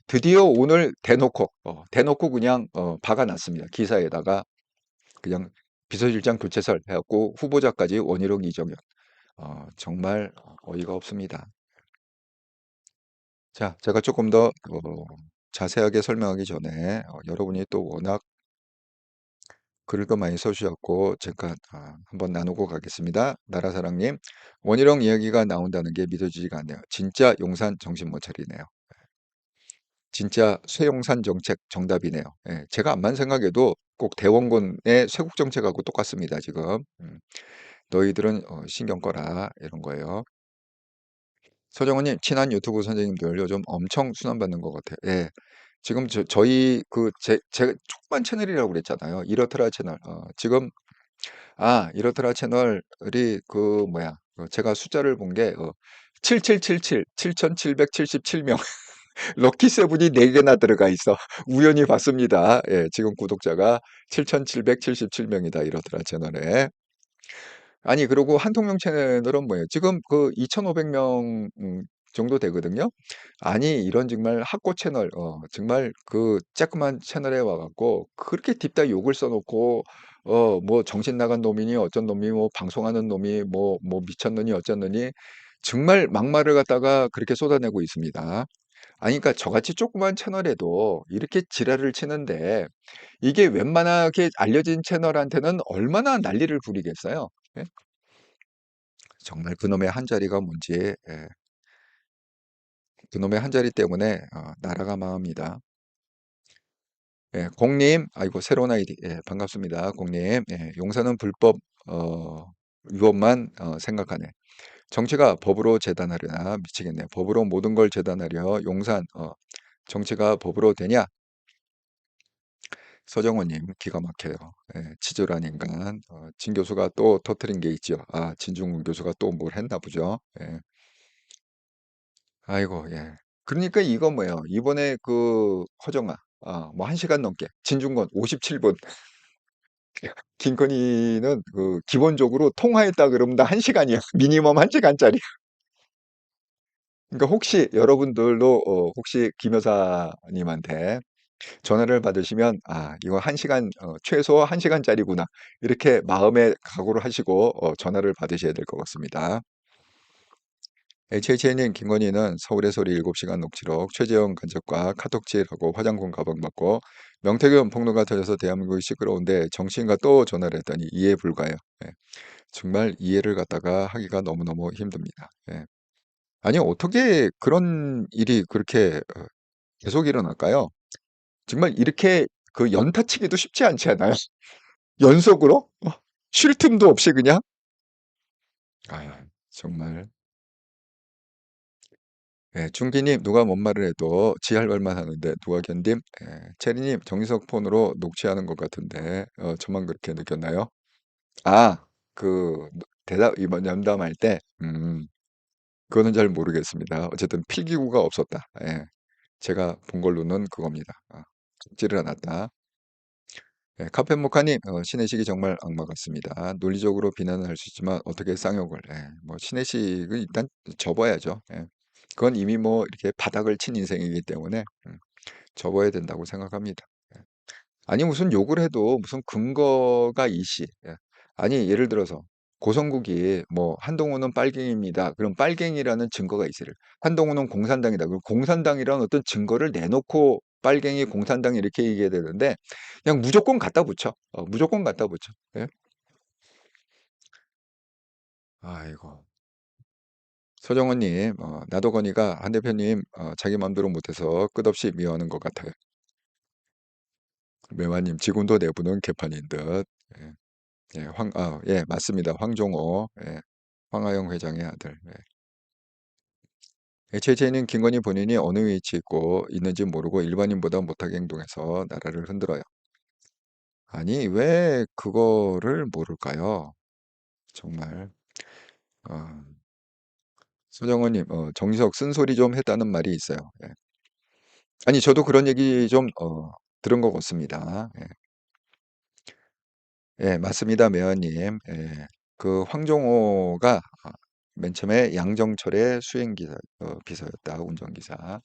드디어 오늘 대놓고 그냥 박아놨습니다. 기사에다가 그냥 비서실장 교체설 해갖고 후보자까지 원희룡, 이정현. 정말 어이가 없습니다. 자, 제가 조금 더 자세하게 설명하기 전에 여러분이 또 워낙 글도 많이 써주셨고 제가 한번 나누고 가겠습니다. 나라사랑님, 원희룡 이야기가 나온다는 게 믿어지지가 않네요. 진짜 용산 정신 못 차리네요. 진짜 쇄용산 정책 정답이네요. 예, 제가 암만 생각해도 꼭 대원군의 쇄국 정책하고 똑같습니다. 지금. 너희들은 신경 꺼라 이런 거예요. 서정원님, 친한 유튜브 선생님들 요즘 엄청 순환받는 것 같아요. 예. 지금 저희 제 조그만 채널이라고 그랬잖아요. 이렇더라 채널. 지금 이렇더라 채널이 제가 숫자를 본 게 7777, 7777명. 럭키 세븐이 4개나 들어가 있어. 우연히 봤습니다. 예, 지금 구독자가 7777명이다. 이렇더라 채널에. 아니, 그리고 한통령 채널은 뭐예요? 지금 그 2,500명 정도 되거든요. 아니, 이런 정말 학고 채널, 정말 그 쬐끄만 채널에 와갖고 그렇게 딥다 욕을 써놓고, 뭐 정신 나간 놈이니 어쩐 놈이 뭐 방송하는 놈이 뭐 미쳤느니 어쩌느니 정말 막말을 갖다가 그렇게 쏟아내고 있습니다. 아니, 그러니까 저같이 조그만 채널에도 이렇게 지랄을 치는데 이게 웬만하게 알려진 채널한테는 얼마나 난리를 부리겠어요? 예? 정말 그놈의 한 자리가 뭔지, 예. 그놈의 한 자리 때문에 나라가 망합니다. 예, 공님, 아이고 새로운 아이디, 예, 반갑습니다. 공님, 예, 용산은 불법 위법만 생각하네. 정치가 법으로 재단하려나 미치겠네. 법으로 모든 걸 재단하려 용산 정치가 법으로 되냐? 서정호님 기가 막혀요. 예, 치졸한 인간. 진 교수가 또 터트린 게 있죠. 진중근 교수가 또 뭘 했나 보죠. 예. 아이고, 예. 그러니까 이거 뭐예요? 이번에 그 허정아, 뭐 1시간 넘게, 진중권 57분. 김건희는 그 기본적으로 통화했다 그러면 다 1시간이야. 미니멈 1시간짜리. 그러니까 혹시 여러분들도 혹시 김 여사님한테 전화를 받으시면 '아 이거 1시간, 최소 1시간짜리구나.' 이렇게 마음의 각오를 하시고 전화를 받으셔야 될 것 같습니다. HHN님, 김건희는 서울의 소리 7시간 녹취록, 최재형 간첩과 카톡질하고 화장품 가방 받고 명태균 폭로가 터져서 대한민국이 시끄러운데 정치인과 또 전화를 했더니 이해 불가해요. 예. 정말 이해를 갖다가 하기가 너무너무 힘듭니다. 예. 아니 어떻게 그런 일이 그렇게 계속 일어날까요? 정말 이렇게 그 연타치기도 쉽지 않지 않아요? 연속으로? 쉴 틈도 없이 그냥? 아유, 정말. 예, 중기님, 누가 뭔 말을 해도 지 할 말만 하는데 누가 견딤? 예, 체리님, 정기석 폰으로 녹취하는 것 같은데, 저만 그렇게 느꼈나요? 아, 그, 대답, 이번 연담할 때, 그거는 잘 모르겠습니다. 어쨌든 필기구가 없었다. 예, 제가 본 걸로는 그겁니다. 찍지를 않았다. 예, 카페모카님, 신의식이 정말 악마 같습니다. 논리적으로 비난은 할 수 있지만 어떻게 쌍욕을? 예, 뭐 신의식은 일단 접어야죠. 예. 그건 이미 뭐 이렇게 바닥을 친 인생이기 때문에 접어야 된다고 생각합니다. 예. 아니 무슨 욕을 해도 무슨 근거가 이시. 예. 아니 예를 들어서 고성국이 뭐 한동훈은 빨갱이입니다. 그럼 빨갱이라는 증거가 있으를. 한동훈은 공산당이다. 그럼 공산당이라는 어떤 증거를 내놓고 빨갱이 공산당 이렇게 얘기해야 되는데 그냥 무조건 갖다 붙여. 무조건 갖다 붙여. 예? 아이고. 서정원님, 나도건이가 한 대표님 자기 마음대로 못해서 끝없이 미워하는 것 같아요. 매화님, 지금도 내부는 개판인 듯. 예, 예, 예, 맞습니다. 황종호, 예, 황하영 회장의 아들. 예. HH는 김건희 본인이 어느 위치에 있고 있는지 모르고 일반인보다 못하게 행동해서 나라를 흔들어요. 아니, 왜 그거를 모를까요? 정말. 어, 서정원님, 정지석 쓴소리 좀 했다는 말이 있어요. 예. 아니, 저도 그런 얘기 좀 들은 것 같습니다. 예. 예, 맞습니다, 매화님. 예. 그 황종호가 맨 처음에 양정철의 수행기사, 비서였다, 운전기사.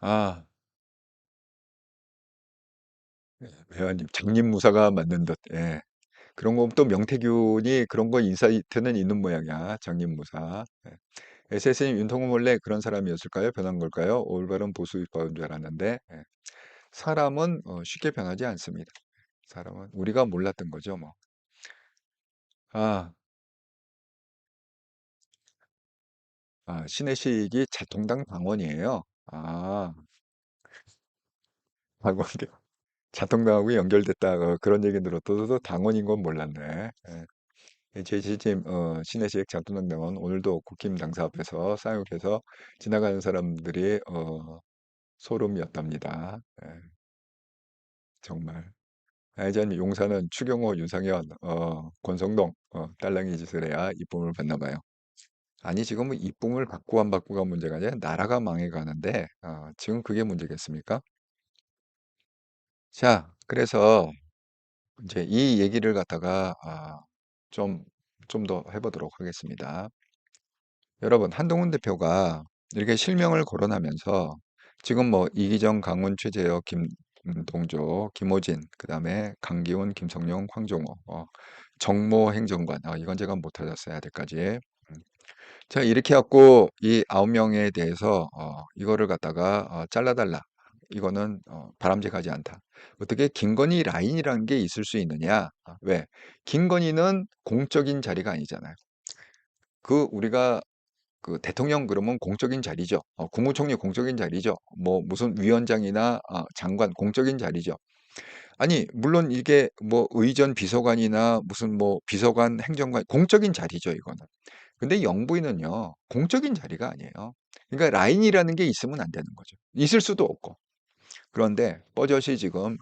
아, 매화님, 장님무사가 맞는 듯. 예. 그런 거 또 명태균이 그런 거 인사이트는 있는 모양이야, 장님무사. 예. SS님, 윤통은 원래 그런 사람이었을까요? 변한 걸까요? 올바른 보수 입법인 줄 알았는데, 예. 사람은 쉽게 변하지 않습니다. 사람은 우리가 몰랐던 거죠, 뭐. 아, 신해식이 자통당 당원이에요. 당원이 자통당하고 연결됐다. 그런 얘기 들었어도 당원인 건 몰랐네. 예. 제지님, 신해식 자통당 당원 오늘도 국힘 당사 앞에서 쌍욕해서 지나가는 사람들이 소름이었답니다. 예, 정말. 아이자님, 용사는 추경호, 윤상현, 권성동, 딸랑이 짓을 해야 이쁨을 받나 봐요. 아니 지금은 이쁨을 받고 안 받고가 문제가 아니라 나라가 망해가는데 지금 그게 문제겠습니까? 자, 그래서 이제 이 얘기를 갖다가 좀 좀 더 해보도록 하겠습니다. 여러분, 한동훈 대표가 이렇게 실명을 거론하면서 지금 뭐 이기정, 강훈, 최재혁, 김동조, 김호진, 그다음에 강기훈, 김성령, 황종호, 정모 행정관, 이건 제가 못 찾았어요, 아직까지. 음. 자, 이렇게 갖고 이 9명에 대해서 이거를 갖다가 잘라달라. 이거는 바람직하지 않다. 어떻게 김건희 라인이라는 게 있을 수 있느냐? 왜? 김건희는 공적인 자리가 아니잖아요. 그 우리가 그 대통령 그러면 공적인 자리죠. 국무총리 공적인 자리죠. 뭐 무슨 위원장이나 장관 공적인 자리죠. 아니, 물론 이게 뭐 의전 비서관이나 무슨 뭐 비서관 행정관 공적인 자리죠, 이거는. 근데 영부인은요, 공적인 자리가 아니에요. 그러니까 라인이라는 게 있으면 안 되는 거죠. 있을 수도 없고. 그런데 뻐젓이 지금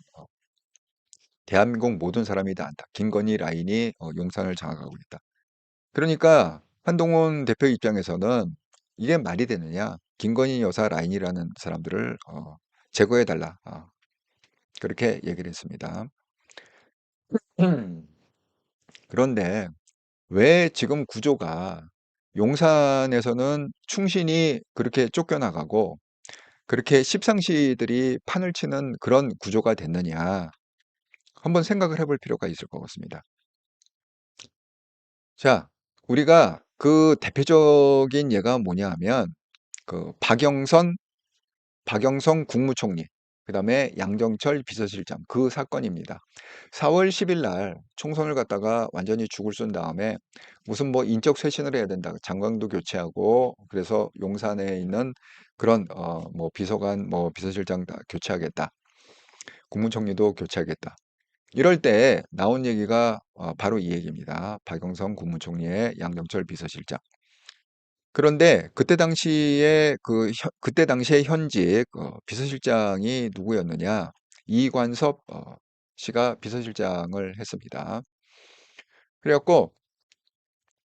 대한민국 모든 사람이 다 안다. 김건희 라인이 용산을 장악하고 있다. 그러니까 한동훈 대표 입장에서는 이게 말이 되느냐? 김건희 여사 라인이라는 사람들을 제거해 달라. 그렇게 얘기를 했습니다. 음. 그런데 왜 지금 구조가 용산에서는 충신이 그렇게 쫓겨나가고 그렇게 십상시들이 판을 치는 그런 구조가 됐느냐? 한번 생각을 해볼 필요가 있을 것 같습니다. 자, 우리가 그 대표적인 예가 뭐냐 하면 그 박영선 국무총리, 그다음에 양정철 비서실장 그 사건입니다. 4월 10일 날 총선을 갖다가 완전히 죽을 쓴 다음에 무슨 뭐 인적 쇄신을 해야 된다. 장관도 교체하고 그래서 용산에 있는 그런 뭐 비서관 뭐 비서실장 다 교체하겠다. 국무총리도 교체하겠다. 이럴 때 나온 얘기가 바로 이 얘기입니다. 박영선 국무총리의 양정철 비서실장. 그런데 그때 당시에 현직 비서실장이 누구였느냐? 이관섭 씨가 비서실장을 했습니다. 그래갖고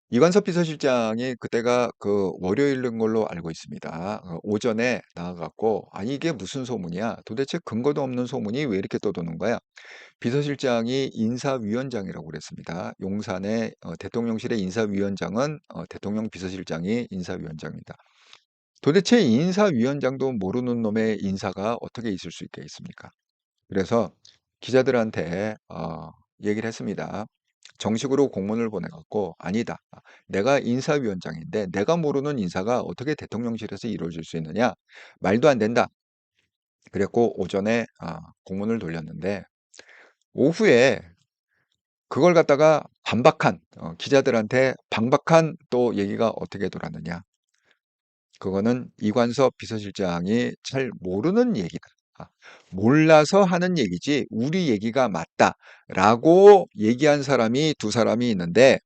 이관섭 비서실장이 그때가 그 월요일인 걸로 알고 있습니다. 오전에 나와갖고 아니 이게 무슨 소문이야? 도대체 근거도 없는 소문이 왜 이렇게 떠도는 거야? 비서실장이 인사위원장이라고 그랬습니다. 용산의 대통령실의 인사위원장은 대통령 비서실장이 인사위원장입니다. 도대체 인사위원장도 모르는 놈의 인사가 어떻게 있을 수 있겠습니까? 그래서 기자들한테 얘기를 했습니다. 정식으로 공문을 보내갖고 아니다. 내가 인사위원장인데 내가 모르는 인사가 어떻게 대통령실에서 이루어질 수 있느냐? 말도 안 된다. 그랬고 오전에 공문을 돌렸는데 오후에 그걸 갖다가 기자들한테 반박한 또 얘기가 어떻게 돌았느냐? 그거는 이관섭 비서실장이 잘 모르는 얘기다. 아, 몰라서 하는 얘기지 우리 얘기가 맞다라고 얘기한 사람이 두 사람이 있는데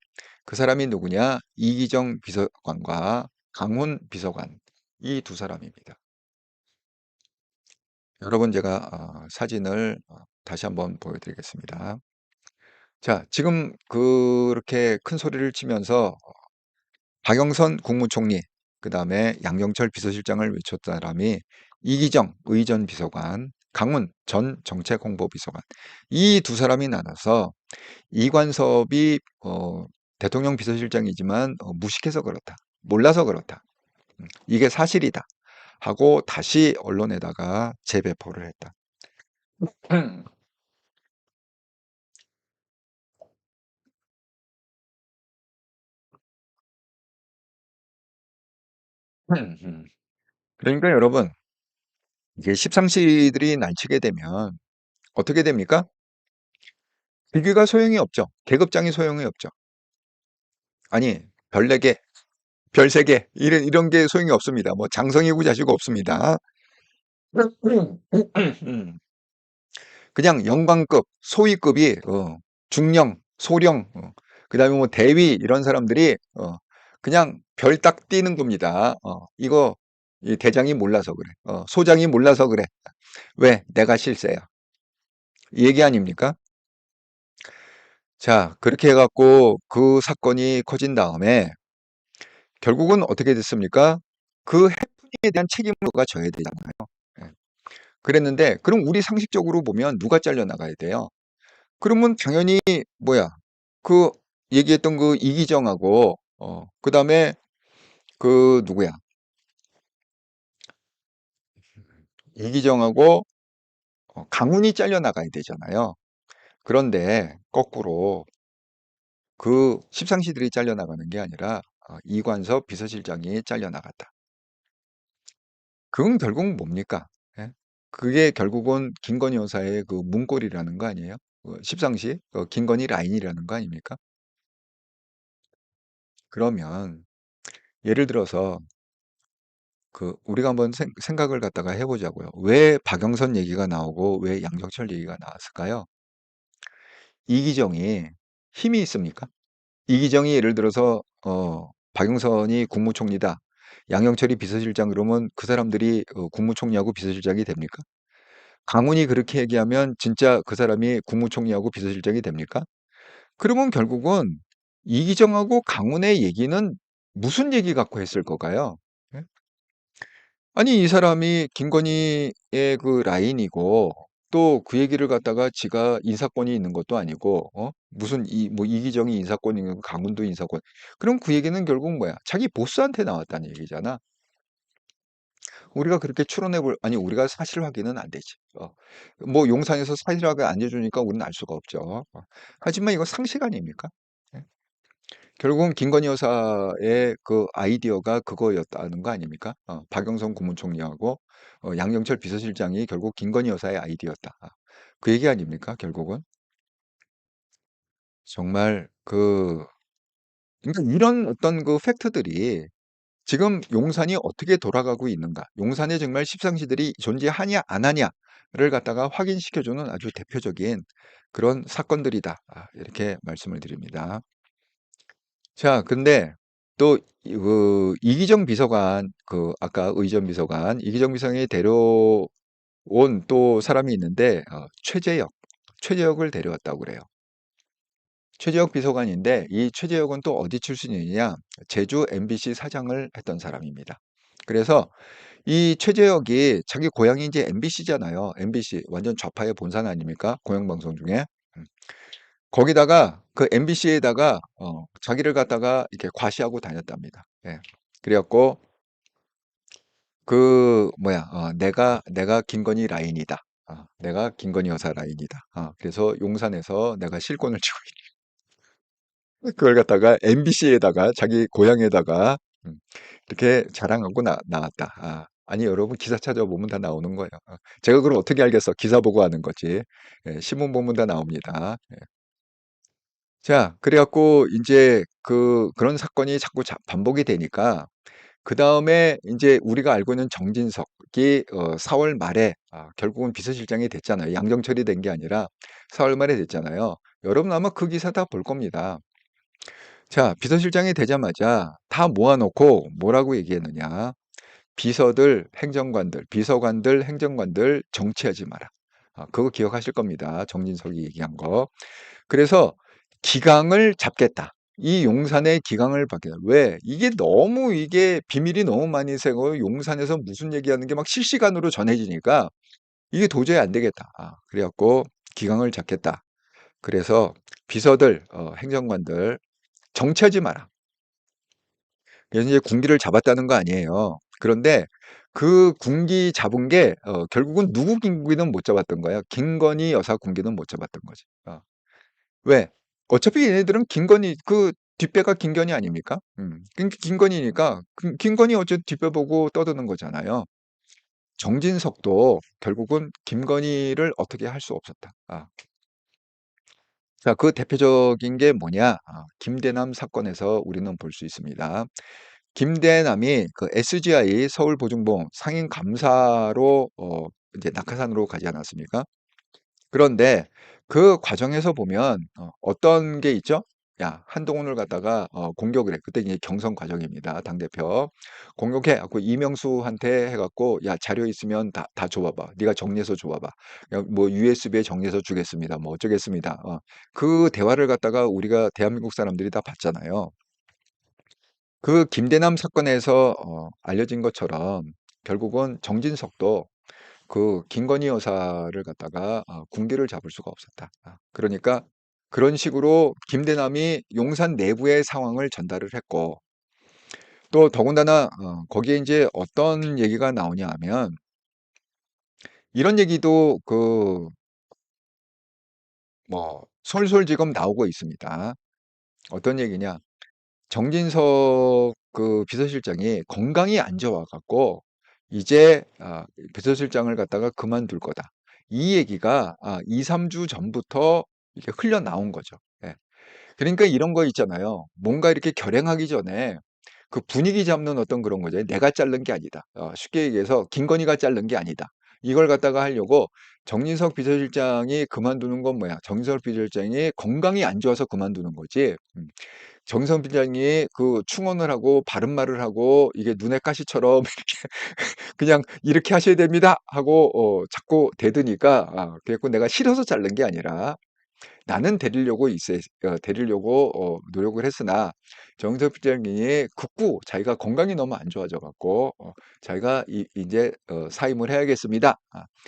그 사람이 누구냐? 이기정 비서관과 강훈 비서관 이 두 사람입니다. 여러분 제가 사진을 다시 한번 보여드리겠습니다. 자, 지금 그렇게 큰 소리를 치면서 박영선 국무총리, 그 다음에 양정철 비서실장을 외쳤던 사람이 이기정 의전 비서관, 강훈 전 정책홍보비서관. 이 두 사람이 나눠서 이관섭이 대통령 비서실장이지만 무식해서 그렇다. 몰라서 그렇다. 이게 사실이다. 하고 다시 언론에다가 재배포를 했다. 그러니까 여러분, 이게 십상시들이 날치게 되면 어떻게 됩니까? 비교가 소용이 없죠. 계급장이 소용이 없죠. 아니, 별 4개, 별 3개, 이런 게 소용이 없습니다. 뭐, 장성이고 자시고 없습니다. 그냥 영광급, 소위급이, 중령, 소령, 그 다음에 뭐, 대위, 이런 사람들이, 그냥 별 딱 띄는 겁니다. 이거, 이 대장이 몰라서 그래. 소장이 몰라서 그래. 왜? 내가 실세야. 이 얘기 아닙니까? 자, 그렇게 해갖고 그 사건이 커진 다음에 결국은 어떻게 됐습니까? 그 해프닝에 대한 책임을 누가 져야 되잖아요. 예. 그랬는데, 그럼 우리 상식적으로 보면 누가 잘려나가야 돼요? 그러면 당연히, 뭐야, 그 얘기했던 그 이기정하고, 그 다음에 그 누구야? 이기정하고 강훈이 잘려나가야 되잖아요. 그런데 거꾸로 그 십상시들이 잘려나가는 게 아니라 이관섭 비서실장이 잘려나갔다. 그건 결국 뭡니까? 예? 그게 결국은 김건희 여사의 그 문고리라는 거 아니에요? 십상시 김건희 라인이라는 거 아닙니까? 그러면 예를 들어서 그 우리가 한번 생각을 갖다가 해보자고요. 왜 박영선 얘기가 나오고 왜 양정철 얘기가 나왔을까요? 이기정이 힘이 있습니까? 이기정이 예를 들어서 박영선이 국무총리다. 양영철이 비서실장 그러면 그 사람들이 국무총리하고 비서실장이 됩니까? 강훈이 그렇게 얘기하면 진짜 그 사람이 국무총리하고 비서실장이 됩니까? 그러면 결국은 이기정하고 강훈의 얘기는 무슨 얘기 갖고 했을 거가요? 예? 아니 이 사람이 김건희의 그 라인이고 또 그 얘기를 갖다가 지가 인사권이 있는 것도 아니고 무슨 이 뭐 이기정이 인사권이 있고 강훈도 인사권. 그럼 그 얘기는 결국 뭐야? 자기 보스한테 나왔다는 얘기잖아. 우리가 그렇게 추론해 볼 아니 우리가 사실 확인은 안 되지. 뭐 용산에서 사실 확인 안 해 주니까 우리는 알 수가 없죠. 하지만 이건 상식 아닙니까? 예. 결국은 김건희 여사의 그 아이디어가 그거였다는 거 아닙니까? 박영선 국무총리하고 양경철 비서실장이 결국 김건희 여사의 아이디어였다. 그 얘기 아닙니까? 결국은 정말 그러니까 이런 어떤 그 팩트들이 지금 용산이 어떻게 돌아가고 있는가, 용산에 정말 십상시들이 존재하냐 안 하냐를 갖다가 확인시켜주는 아주 대표적인 그런 사건들이다. 이렇게 말씀을 드립니다. 자, 근데 또 이기정 비서관, 그 아까 의전 비서관, 이기정 비서관이 데려온 또 사람이 있는데 최재혁을 데려왔다고 그래요. 최재혁 비서관인데 이 최재혁은 또 어디 출신이냐? 제주 MBC 사장을 했던 사람입니다. 그래서 이 최재혁이 자기 고향이 이제 MBC잖아요. MBC 완전 좌파의 본산 아닙니까? 공영방송 중에. 음. 거기다가 그 MBC에다가 자기를 갖다가 이렇게 과시하고 다녔답니다. 예. 그래갖고 그 뭐야 내가 김건희 라인이다. 내가 김건희 여사 라인이다. 그래서 용산에서 내가 실권을 쥐고 그걸 갖다가 MBC에다가 자기 고향에다가 이렇게 자랑하고 나왔다. 아니 여러분 기사 찾아보면 다 나오는 거예요. 제가 그럼 어떻게 알겠어? 기사 보고 하는 거지. 예, 신문 보면 다 나옵니다. 예. 자, 그래갖고 이제 그런 사건이 자꾸 반복이 되니까 그 다음에 이제 우리가 알고 있는 정진석이 4월 말에 결국은 비서실장이 됐잖아요. 양정철이 된 게 아니라 4월 말에 됐잖아요. 여러분 아마 그 기사 다 볼 겁니다. 자, 비서실장이 되자마자 다 모아놓고 뭐라고 얘기했느냐. 비서관들, 행정관들 정치하지 마라. 그거 기억하실 겁니다. 정진석이 얘기한 거. 그래서 기강을 잡겠다. 이 용산의 기강을 받겠다. 왜? 이게 비밀이 너무 많이 새고 용산에서 무슨 얘기하는 게 막 실시간으로 전해지니까 이게 도저히 안 되겠다. 그래갖고 기강을 잡겠다. 그래서 비서들, 행정관들 정치하지 마라. 그래서 이제 군기를 잡았다는 거 아니에요. 그런데 그 군기 잡은 게 결국은 누구 군기는 못 잡았던 거예요. 김건희 여사 군기는 못 잡았던 거지. 왜? 어차피 얘네들은 김건희 그 뒷배가 김건희 아닙니까? 그러니까 김건희니까 김건희 어째 뒷배 보고 떠드는 거잖아요. 정진석도 결국은 김건희를 어떻게 할 수 없었다. 자, 그 대표적인 게 뭐냐? 김대남 사건에서 우리는 볼 수 있습니다. 김대남이 그 SGI 서울보증보험 상임 감사로 이제 낙하산으로 가지 않았습니까? 그런데 그 과정에서 보면 어떤 게 있죠? 야, 한동훈을 갖다가 공격을 해. 그때 이제 경선 과정입니다. 당대표. 공격해 갖고 이명수한테 해갖고 야, 자료 있으면 다 줘봐봐. 네가 정리해서 줘봐봐. 야, 뭐 USB에 정리해서 주겠습니다. 뭐 어쩌겠습니다. 그 대화를 갖다가 우리가 대한민국 사람들이 다 봤잖아요. 그 김대남 사건에서 알려진 것처럼 결국은 정진석도 그 김건희 여사를 갖다가 군기를 잡을 수가 없었다. 그러니까 그런 식으로 김대남이 용산 내부의 상황을 전달을 했고 또 더군다나 거기에 이제 어떤 얘기가 나오냐 하면 이런 얘기도 그 뭐 솔솔지금 나오고 있습니다. 어떤 얘기냐? 정진석 그 비서실장이 건강이 안 좋아 갖고 이제 비서실장을 갖다가 그만둘 거다. 이 얘기가 2-3주 전부터 이렇게 흘러나온 거죠. 예. 그러니까 이런 거 있잖아요. 뭔가 이렇게 결행하기 전에 그 분위기 잡는 어떤 그런 거죠. 내가 자른 게 아니다. 쉽게 얘기해서 김건희가 자른 게 아니다. 이걸 갖다가 하려고 정진석 비서실장이 그만두는 건 뭐야? 정진석 비서실장이 건강이 안 좋아서 그만두는 거지. 정성 비장이 그 충언을 하고 바른말을 하고 이게 눈의 가시처럼 이렇게 그냥 "이렇게 하셔야 됩니다." 하고 자꾸 대드니까 그래 갖고 내가 싫어서 자른 게 아니라 나는 데리려고 노력을 했으나 정석 부장이 극구 자기가 건강이 너무 안 좋아져 갖고 자기가 이제 사임을 해야겠습니다.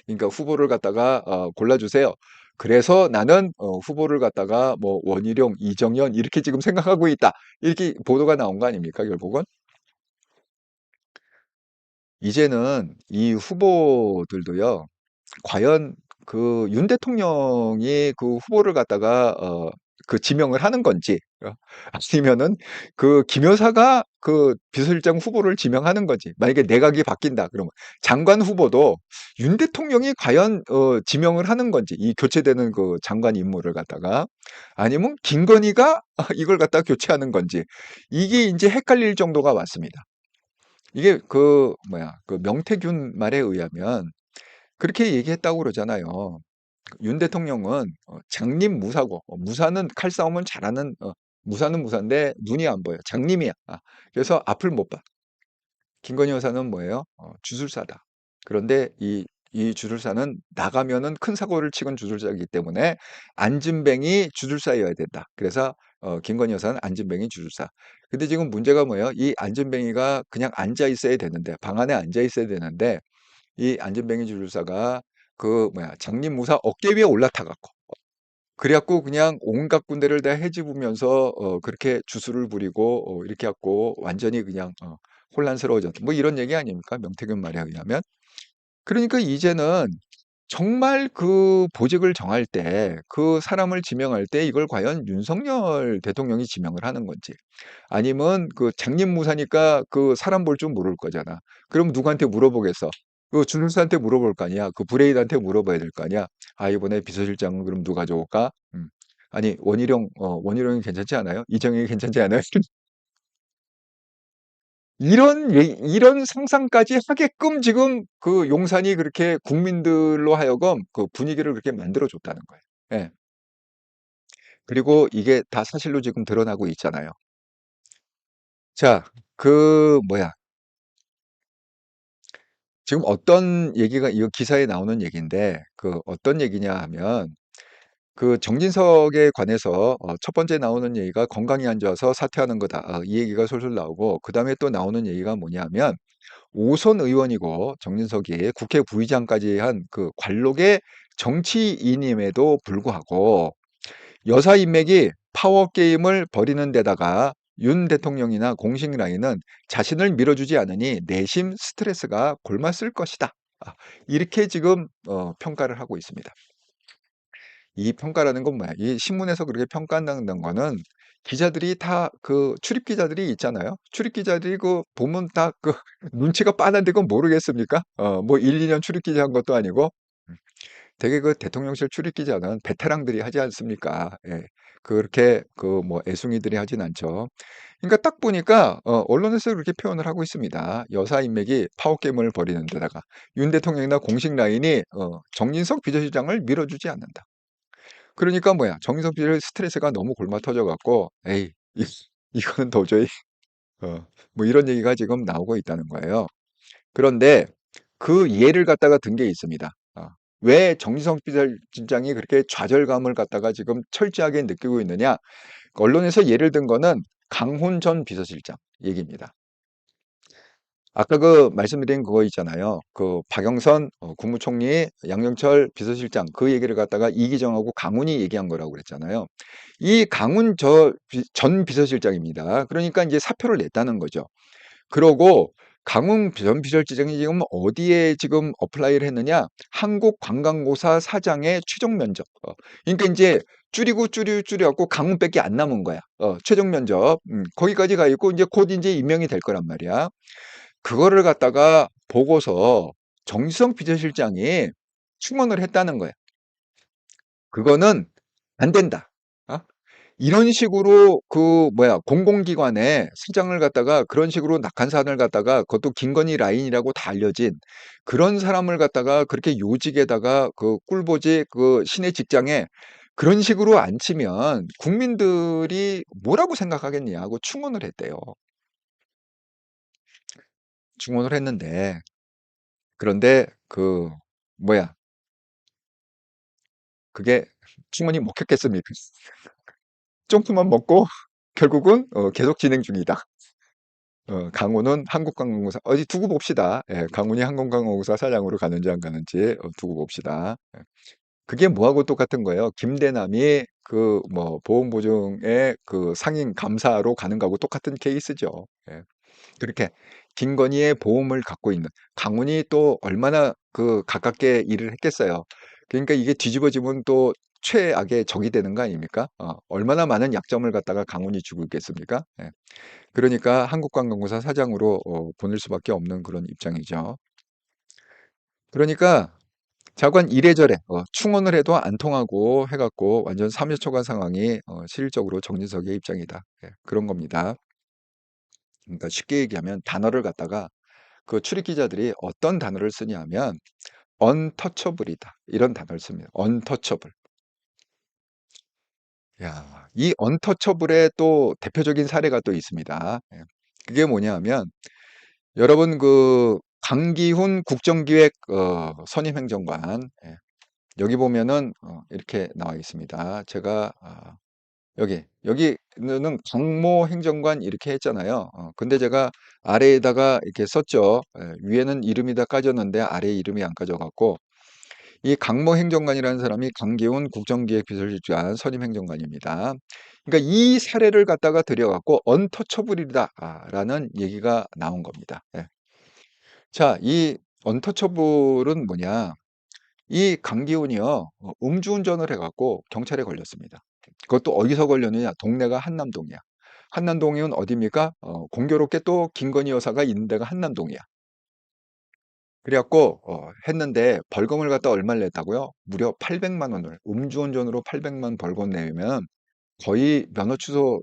그러니까 후보를 갖다가 골라주세요. 그래서 나는 후보를 갖다가 뭐 원희룡, 이정현 이렇게 지금 생각하고 있다. 이렇게 보도가 나온 거 아닙니까, 결국은? 이제는 이 후보들도요, 과연 그 윤 대통령이 그 후보를 갖다가 그 지명을 하는 건지 아니면은 그 김 여사가 그 비서실장 후보를 지명하는 건지, 만약에 내각이 바뀐다 그러면 장관 후보도 윤 대통령이 과연 지명을 하는 건지, 이 교체되는 그 장관 인물을 갖다가, 아니면 김건희가 이걸 갖다가 교체하는 건지, 이게 이제 헷갈릴 정도가 왔습니다. 이게 그 뭐야 그 명태균 말에 의하면 그렇게 얘기했다고 그러잖아요. 윤 대통령은 장님 무사고, 무사는 칼싸움은 잘하는, 무사는 무사인데 눈이 안 보여. 장님이야. 그래서 앞을 못 봐. 김건희 여사는 뭐예요? 주술사다. 그런데 이 주술사는 나가면은 큰 사고를 치건 주술사이기 때문에 안진뱅이 주술사여야 된다. 그래서 김건희 여사는 안진뱅이 주술사. 근데 지금 문제가 뭐예요? 이 안진뱅이가 그냥 앉아 있어야 되는데, 방 안에 앉아 있어야 되는데, 이 안진뱅이 주술사가 그 뭐야 장님 무사 어깨 위에 올라타 갖고, 그래갖고 그냥 온갖 군대를 다 헤집으면서 그렇게 주술을 부리고 이렇게 갖고 완전히 그냥 혼란스러워졌다. 뭐 이런 얘기 아닙니까? 명태균 말에 의하면. 그러니까 이제는 정말 그 보직을 정할 때, 그 사람을 지명할 때 이걸 과연 윤석열 대통령이 지명을 하는 건지, 아니면 그 장님무사니까 그 사람 볼 줄 모를 거잖아. 그럼 누구한테 물어보겠어? 그 준술사한테 물어볼 거 아니야. 그 브레이드한테 물어봐야 될 거 아니야. 이번에 비서실장은 그럼 누가 좋을까? 아니, 원희룡이 괜찮지 않아요? 이정현이 괜찮지 않아요? 이런 상상까지 하게끔 지금 그 용산이 그렇게 국민들로 하여금 그 분위기를 그렇게 만들어 줬다는 거예요. 예. 그리고 이게 다 사실로 지금 드러나고 있잖아요. 자, 그 뭐야? 지금 어떤 얘기가, 이거 기사에 나오는 얘기인데 그 어떤 얘기냐 하면, 그 정진석에 관해서 첫 번째 나오는 얘기가 건강이 안 좋아서 사퇴하는 거다. 이 얘기가 솔솔 나오고, 그다음에 또 나오는 얘기가 뭐냐면, 오선 의원이고 정진석이 국회 부의장까지 한 그 관록의 정치인임에도 불구하고 여사 인맥이 파워 게임을 벌이는 데다가 윤 대통령이나 공식 라인은 자신을 밀어주지 않으니 내심 스트레스가 골맞을 것이다. 이렇게 지금 평가를 하고 있습니다. 이 평가라는 건 뭐야? 이 신문에서 그렇게 평가한다는 거는 기자들이 다 그 출입 기자들이 있잖아요. 출입 기자들이 그 보면 다 그 눈치가 빠른데 그건 모르겠습니까? 뭐 1, 2년 출입 기자 한 것도 아니고. 되게 그 대통령실 출입 기자는 베테랑들이 하지 않습니까? 예. 그렇게 그 뭐 애송이들이 하진 않죠. 그러니까 딱 보니까 언론에서 그렇게 표현을 하고 있습니다. 여사 인맥이 파워게임을 벌이는 데다가 윤 대통령이나 공식 라인이 정진석 비서실장을 밀어주지 않는다. 그러니까 뭐야, 정인석 씨를 스트레스가 너무 골마 터져 갖고 에이 이거는 도저히 뭐 이런 얘기가 지금 나오고 있다는 거예요. 그런데 그 예를 갖다가 든 게 있습니다. 왜 정진석 비서실장이 그렇게 좌절감을 갖다가 지금 철저하게 느끼고 있느냐? 언론에서 예를 든 거는 강훈 전 비서실장 얘기입니다. 아까 그 말씀드린 그거 있잖아요. 그 박영선 국무총리, 양정철 비서실장 그 얘기를 갖다가 이기정하고 강훈이 얘기한 거라고 그랬잖아요. 이 강훈 전 비서실장입니다. 그러니까 이제 사표를 냈다는 거죠. 그러고 강훈 전 비서실장이 지금 어디에 지금 어플라이를 했느냐? 한국관광공사 사장의 최종 면접. 그러니까 이제 줄여갖고 강훈밖에 안 남은 거야. 최종 면접. 거기까지 가 있고 이제 곧 이제 임명이 될 거란 말이야. 그거를 갖다가 보고서 정지성 비서실장이 충원을 했다는 거야. 그거는 안 된다. 어? 이런 식으로 그 뭐야 공공기관에 사장을 갖다가 그런 식으로 낙한산을 갖다가, 그것도 김건희 라인이라고 다 알려진 그런 사람을 갖다가 그렇게 요직에다가 그 꿀보직 그 신의 직장에 그런 식으로 앉히면 국민들이 뭐라고 생각하겠냐고 충원을 했대요. 충원을 했는데, 그런데 그 뭐야 그게 충분히 먹혔겠습니까? 조금만 먹고 결국은 계속 진행 중이다. 강훈은 한국관광공사 어디 두고 봅시다. 예, 강훈이 한국관광공사 사장으로 가는지 안 가는지 두고 봅시다. 예. 그게 뭐하고 똑같은 거예요. 김대남이 그 뭐 보험보증의 그 상임 감사로 가는 거하고 똑같은 케이스죠. 예. 그렇게 김건희의 보험을 갖고 있는 강훈이 또 얼마나 그 가깝게 일을 했겠어요. 그러니까 이게 뒤집어지면 또 최악의 적이 되는 거 아닙니까? 얼마나 많은 약점을 갖다가 강훈이 주고 있겠습니까? 예. 그러니까 한국관광공사 사장으로 보낼 수밖에 없는 그런 입장이죠. 그러니까 자관 이래저래 충원을 해도 안 통하고 해갖고 완전 삼유초가 상황이 실질적으로 정진석의 입장이다. 예, 그런 겁니다. 그러니까 쉽게 얘기하면 단어를 갖다가 그 출입 기자들이 어떤 단어를 쓰냐면 untouchable이다. 이런 단어를 씁니다. untouchable. 야, 이 untouchable의 또 대표적인 사례가 또 있습니다. 예. 그게 뭐냐면 여러분 그 강기훈 국정기획 선임 행정관 여기 보면은 이렇게 나와 있습니다. 제가 여기는 강모 행정관 이렇게 했잖아요. 근데 제가 아래에다가 이렇게 썼죠. 위에는 이름이 다 까졌는데 아래 이름이 안 까져갖고 이 강모 행정관이라는 사람이 강기훈 국정기획비서실장 선임 행정관입니다. 그러니까 이 사례를 갖다가 들여갖고 언터처블이다라는 얘기가 나온 겁니다. 예. 자, 이 언터처블은 뭐냐? 이 강기훈이요, 음주운전을 해갖고 경찰에 걸렸습니다. 그것도 어디서 걸렸느냐? 동네가 한남동이야. 한남동이면 어디입니까? 공교롭게 또 김건희 여사가 있는 데가 한남동이야. 그래갖고 했는데 벌금을 갖다 얼마를 냈다고요? 무려 800만 원을 음주운전으로 800만 벌금 내면 거의 면허 취소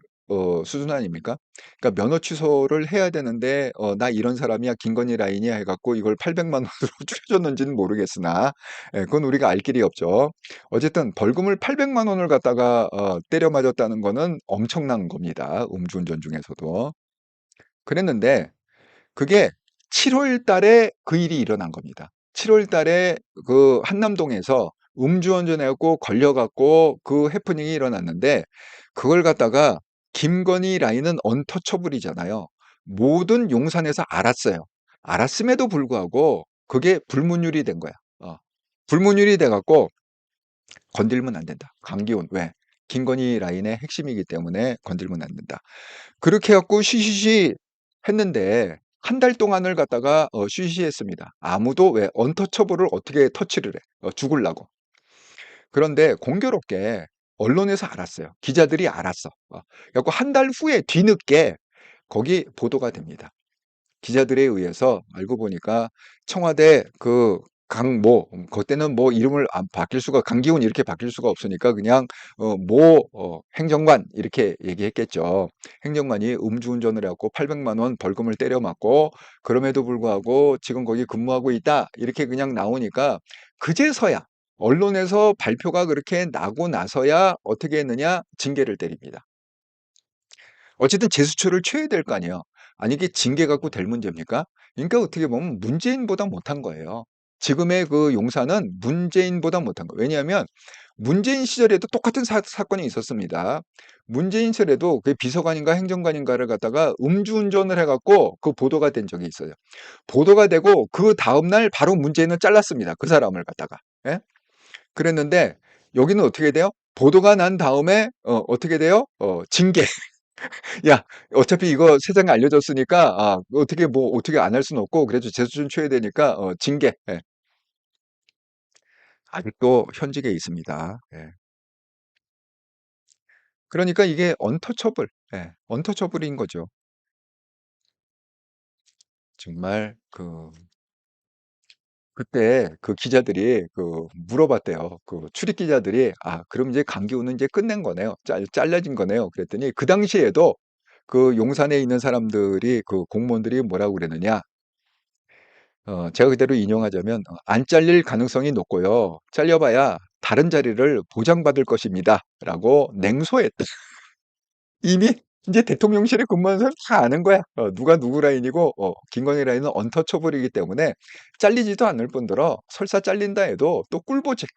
수준 아닙니까? 그러니까 면허 취소를 해야 되는데 나 이런 사람이야 김건희 라인이야 해갖고 이걸 800만 원으로 줄여줬는지는 모르겠으나 그건 우리가 알 길이 없죠. 어쨌든 벌금을 800만 원을 갖다가 때려 맞았다는 거는 엄청난 겁니다. 음주운전 중에서도. 그랬는데 그게 7월 달에 그 일이 일어난 겁니다. 7월 달에 그 한남동에서 음주운전해갖고 걸려갖고 그 해프닝이 일어났는데 그걸 갖다가 김건희 라인은 언터처블이잖아요. 모든 용산에서 알았어요. 알았음에도 불구하고 그게 불문율이 된 거야. 불문율이 돼갖고 건들면 안 된다. 강기훈 왜? 김건희 라인의 핵심이기 때문에 건들면 안 된다. 그렇게 해갖고 쉬쉬쉬 했는데 한 달 동안을 갖다가 쉬쉬했습니다. 아무도 왜 언터처블을 어떻게 터치를 해? 죽을라고. 그런데 공교롭게 언론에서 알았어요. 기자들이 알았어. 그래갖고 한 달 후에 뒤늦게 거기 보도가 됩니다. 기자들에 의해서 알고 보니까 청와대 그 강모 그때는 뭐 이름을 안 바뀔 수가 강기훈 이렇게 바뀔 수가 없으니까 그냥 모 행정관 이렇게 얘기했겠죠. 행정관이 음주운전을 해갖고 800만 원 벌금을 때려 맞고 그럼에도 불구하고 지금 거기 근무하고 있다 이렇게 그냥 나오니까 그제서야 언론에서 발표가 그렇게 나고 나서야 어떻게 했느냐 징계를 때립니다. 어쨌든 재수출을 취해야 될 거 아니에요. 아니 이게 징계 갖고 될 문제입니까? 그러니까 어떻게 보면 문재인보다 못한 거예요. 지금의 그 용사는 문재인보다 못한 거예요. 왜냐하면 문재인 시절에도 똑같은 사건이 있었습니다. 문재인 시절에도 그 비서관인가 행정관인가를 갖다가 음주운전을 해갖고 그 보도가 된 적이 있어요. 보도가 되고 그 다음날 바로 문재인은 잘랐습니다. 그 사람을 갖다가. 예? 그랬는데 여기는 어떻게 돼요? 보도가 난 다음에 어떻게 돼요? 징계. 야, 어차피 이거 세상에 알려졌으니까 어떻게 뭐 어떻게 안 할 수는 없고 그래도 재수준 쳐야 되니까 징계. 예. 아직도 현직에 있습니다. 예. 그러니까 이게 언터처블, 예. 언터처블인 거죠. 정말 그때 그 기자들이 물어봤대요. 그 출입 기자들이 그럼 이제 강기훈은 이제 끝낸 거네요. 잘라진 거네요. 그랬더니 그 당시에도 그 용산에 있는 사람들이 그 공무원들이 뭐라고 그랬느냐? 제가 그대로 인용하자면 "안 잘릴 가능성이 높고요. 잘려봐야 다른 자리를 보장받을 것입니다."라고 냉소했다. 이미 이제 대통령실에 근무하는 사람 다 아는 거야. 누가 누구 라인이고 김건희 라인은 언터처블이기 때문에 잘리지도 않을 뿐더러 설사 잘린다 해도 또 꿀보직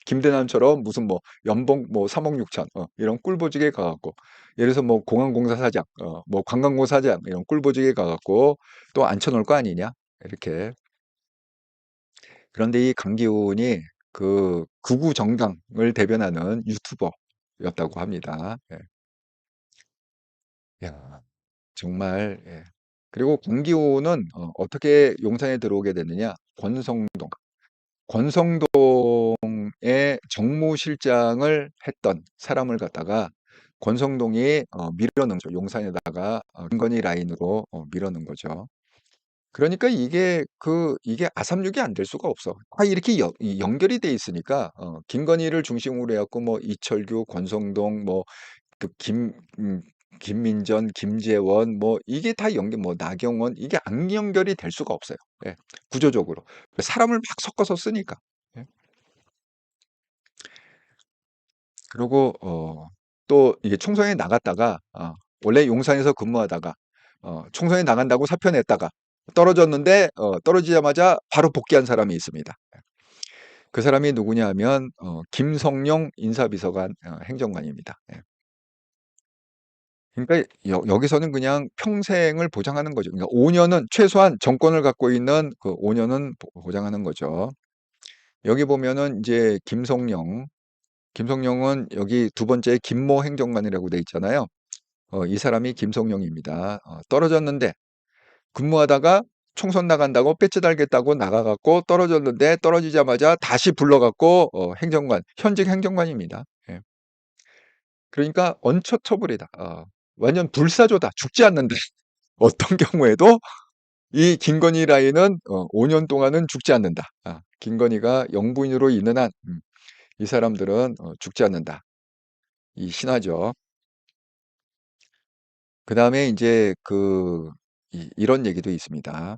김대남처럼 무슨 뭐 연봉 뭐 3억 6천 이런 꿀보직에 가갖고 예를 들어서 뭐 공항공사 사장 뭐 관광고 사장 이런 꿀보직에 가갖고 또 앉혀놓을 거 아니냐 이렇게. 그런데 이 강기훈이 그 극우 정당을 대변하는 유튜버였다고 합니다. 예. 야, 정말 예. 그리고 강기훈은 어떻게 용산에 들어오게 됐느냐? 권성동의 정무실장을 했던 사람을 갖다가 권성동이 밀어넣은 거죠. 용산에다가 김건희 라인으로 밀어넣은 거죠. 그러니까 이게 아삼육이 안 될 수가 없어. 다 이렇게 이 연결이 돼 있으니까 김건희를 중심으로 해갖고 뭐 이철규, 권성동, 뭐 그 김민전, 김재원 뭐 이게 다 뭐 나경원 이게 안 연결이 될 수가 없어요. 예, 구조적으로 사람을 막 섞어서 쓰니까. 예. 그리고 또 이게 총선에 나갔다가 원래 용산에서 근무하다가 총선에 나간다고 사표 냈다가 떨어졌는데 떨어지자마자 바로 복귀한 사람이 있습니다. 그 사람이 누구냐 하면 김성용 인사비서관 행정관입니다. 예. 그러니까 여기서는 그냥 평생을 보장하는 거죠. 그러니까 5년은 최소한 정권을 갖고 있는 그 5년은 보장하는 거죠. 여기 보면은 이제 김성령은 여기 두 번째 김모 행정관이라고 돼 있잖아요. 이 사람이 김성령입니다. 떨어졌는데 근무하다가 총선 나간다고 배지 달겠다고 나가갖고 떨어졌는데 떨어지자마자 다시 불러갖고 행정관, 현직 행정관입니다. 예. 그러니까 언처처블이다. 완전 불사조다. 죽지 않는다. 어떤 경우에도 이 김건희 라인은 5년 동안은 죽지 않는다. 김건희가 영부인으로 있는 한 이 사람들은 죽지 않는다. 이 신화죠. 그 다음에 이제 이런 얘기도 있습니다.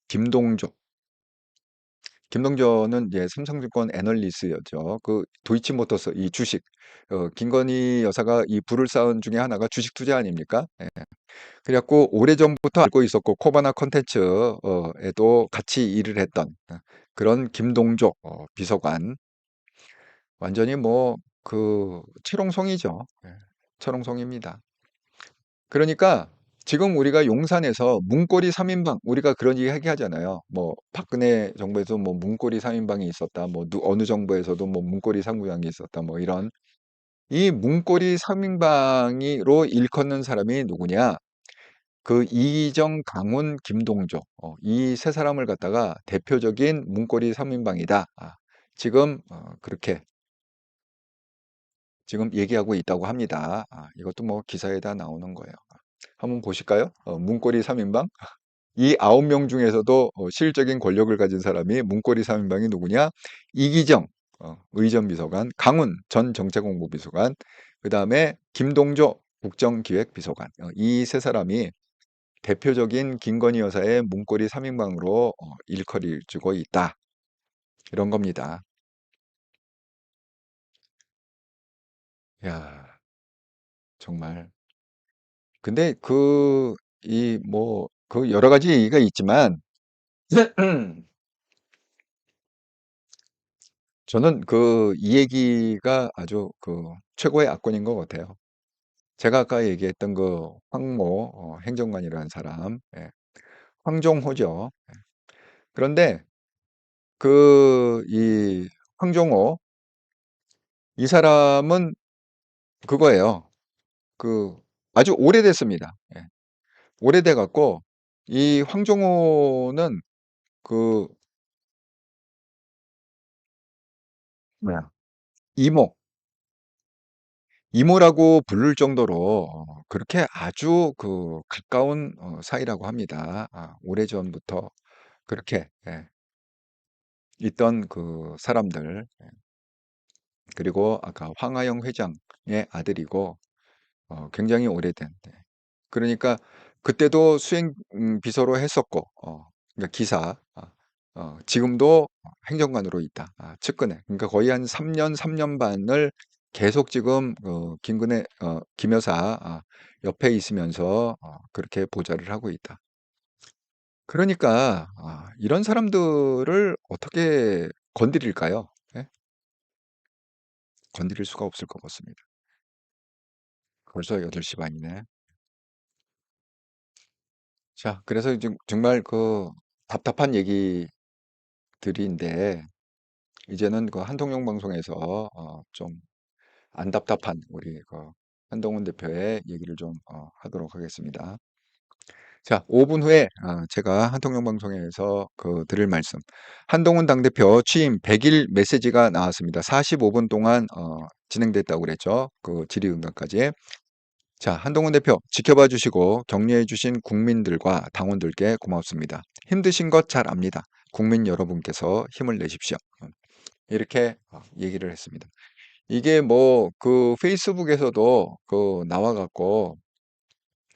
김동조. 김동조는 이제 삼성증권 애널리스트였죠. 그 도이치모터스 이 주식. 김건희 여사가 이 부를 쌓은 중에 하나가 주식 투자 아닙니까? 예. 그래갖고 오래전부터 알고 있었고 코바나 컨텐츠에도 같이 일을 했던 그런 김동조 비서관. 완전히 뭐 철옹성이죠. 예. 철옹성입니다. 그러니까 지금 우리가 용산에서 문고리 3인방 우리가 그런 얘기 하잖아요. 뭐 박근혜 정부에서 뭐 문고리 3인방이 있었다. 뭐 어느 정부에서도 뭐 문고리 3구장이 있었다. 뭐 이런 이 문고리 3인방으로 일컫는 사람이 누구냐? 그 이정, 강훈, 김동조 이 세 사람을 갖다가 대표적인 문고리 3인방이다. 지금 그렇게 지금 얘기하고 있다고 합니다. 이것도 뭐 기사에다 나오는 거예요. 한번 보실까요? 문고리 3인방. 이 9명 중에서도 실질적인 권력을 가진 사람이 문고리 3인방이 누구냐? 이기정 의전 비서관, 강훈 전 정책본부 비서관, 그 다음에 김동조 국정기획비서관. 이 세 사람이 대표적인 김건희 여사의 문고리 3인방으로 일컬을 주고 있다. 이런 겁니다. 야, 정말. 근데 여러 가지 얘기가 있지만, 저는 이 얘기가 아주 최고의 압권인 것 같아요. 제가 아까 얘기했던 황모 행정관이라는 사람, 예, 황종호죠. 그런데 이 황종호, 이 사람은 그거예요. 그 아주 오래됐습니다. 예. 오래돼 갖고 이 황종호는 그 뭐야 이모 이모라고 부를 정도로 그렇게 아주 가까운 사이라고 합니다. 오래전부터 그렇게 예, 있던 그 사람들. 그리고 아까 황하영 회장의 아들이고 굉장히 오래된. 그러니까 그때도 수행 비서로 했었고 그러니까 기사 지금도 행정관으로 있다. 측근에. 그러니까 거의 한 3년 반을 계속 지금 김 여사 옆에 있으면서 그렇게 보좌를 하고 있다. 그러니까 이런 사람들을 어떻게 건드릴까요? 예? 건드릴 수가 없을 것 같습니다. 벌써 8시 반이네. 자, 그래서 지금 정말 그 답답한 얘기들인데, 이제는 그 한통령 방송에서 좀 안 답답한 우리 그 한동훈 대표의 얘기를 좀 하도록 하겠습니다. 자, 5분 후에 제가 한통령 방송에서 그 드릴 말씀. 한동훈 당대표 취임 100일 메시지가 나왔습니다. 45분 동안 진행됐다고 그랬죠. 그 질의응답까지. 자, 한동훈 대표 지켜봐 주시고 격려해 주신 국민들과 당원들께 고맙습니다. 힘드신 것 잘 압니다. 국민 여러분께서 힘을 내십시오. 이렇게 얘기를 했습니다. 이게 뭐 그 페이스북에서도 그 나와 갖고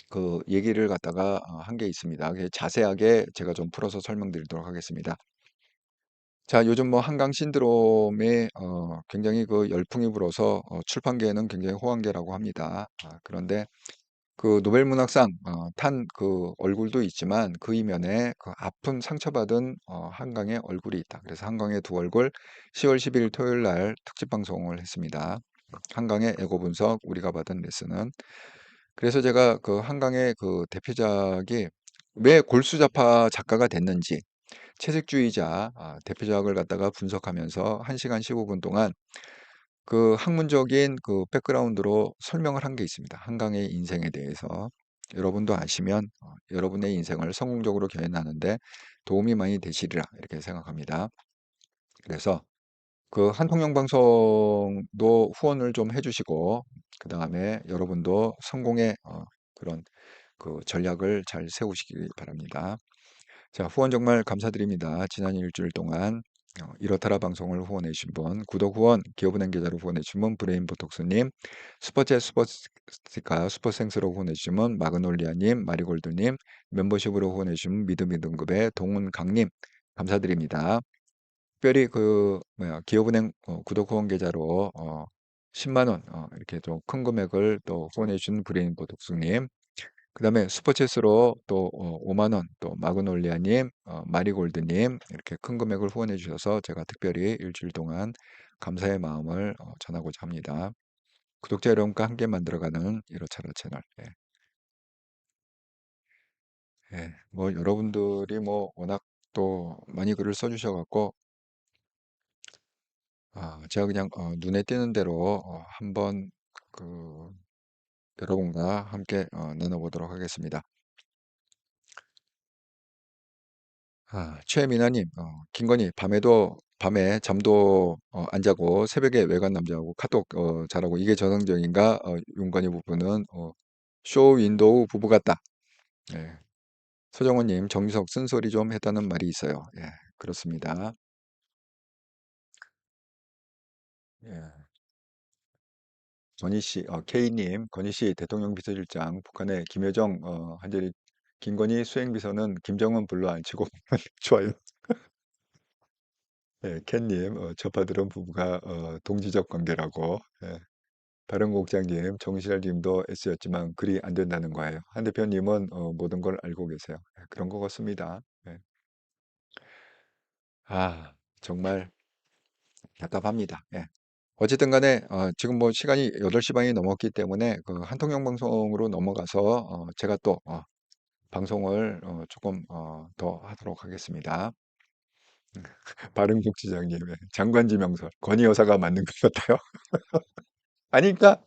그 얘기를 갖다가 한 게 있습니다. 자세하게 제가 좀 풀어서 설명드리도록 하겠습니다. 자, 요즘 뭐 한강 신드롬에 굉장히 그 열풍이 불어서 출판계에는 굉장히 호황계라고 합니다. 그런데 그 노벨문학상 탄 그 얼굴도 있지만 그 이면에 그 아픈 상처받은 한강의 얼굴이 있다. 그래서 한강의 두 얼굴 10월 11일 토요일 날 특집 방송을 했습니다. 한강의 에고 분석 우리가 받은 레슨은 그래서 제가 그 한강의 그 대표작이 왜 골수자파 작가가 됐는지 채색주의자 대표작을 갖다가 분석하면서 1시간 15분 동안 그 학문적인 그 백그라운드로 설명을 한 게 있습니다. 한강의 인생에 대해서. 여러분도 아시면 여러분의 인생을 성공적으로 겨냥하는데 도움이 많이 되시리라 이렇게 생각합니다. 그래서 그 한통령 방송도 후원을 좀 해주시고 그 다음에 여러분도 성공의 그런 그 전략을 잘 세우시기 바랍니다. 자, 후원 정말 감사드립니다. 지난 일주일 동안 이렇다라 방송을 후원해 주신 분, 구독 후원, 기업은행 계좌로 후원해 주신 분, 브레인보톡스님, 슈퍼챗 슈퍼스티카 슈퍼생스로 후원해 주신 분, 마그놀리아님, 마리골드님, 멤버십으로 후원해 주신 분, 믿음의 동훈강님, 감사드립니다. 특별히 그 뭐야 기업은행 구독 후원 계좌로 10만 원 이렇게 좀 큰 금액을 또 후원해 주신 브레인보톡스님, 그다음에 슈퍼챗으로 또 5만 원, 또 마그놀리아님, 마리골드님 이렇게 큰 금액을 후원해 주셔서 제가 특별히 일주일 동안 감사의 마음을 전하고자 합니다. 구독자 여러분과 함께 만들어가는 이로차로 채널. 예, 예, 뭐 여러분들이 뭐 워낙 또 많이 글을 써주셔갖고 제가 그냥 눈에 띄는 대로 한번 그 여러분과 함께 나눠보도록 하겠습니다. 최미나님, 김건희, 밤에 잠도 안 자고 새벽에 외간 남자하고 카톡 잘하고 이게 정상적인가? 윤건희 부부는 쇼 윈도우 부부 같다. 예. 서정호님, 정유석 쓴소리 좀 했다는 말이 있어요. 예, 그렇습니다. 예. K님, 건희 씨 대통령 비서실장, 북한의 김여정 한자리 김건희 수행비서는 김정은 불러 앉히고 좋아요. 예, 캣님, 저파들은 부부가 동지적 관계라고. 예, 바른국장님, 정신알님도 S였지만 글이 안 된다는 거예요. 한 대표님은 모든 걸 알고 계세요. 예, 그런 것 같습니다. 예. 정말 답답합니다. 예. 어쨌든 간에 지금 뭐 시간이 8시 반이 넘었기 때문에 그 한통령 방송으로 넘어가서 제가 또 방송을 조금 더 하도록 하겠습니다. 바른국지장님, 예, 장관지명설, 건희 여사가 맞는 것 같아요. 아니, 그러니까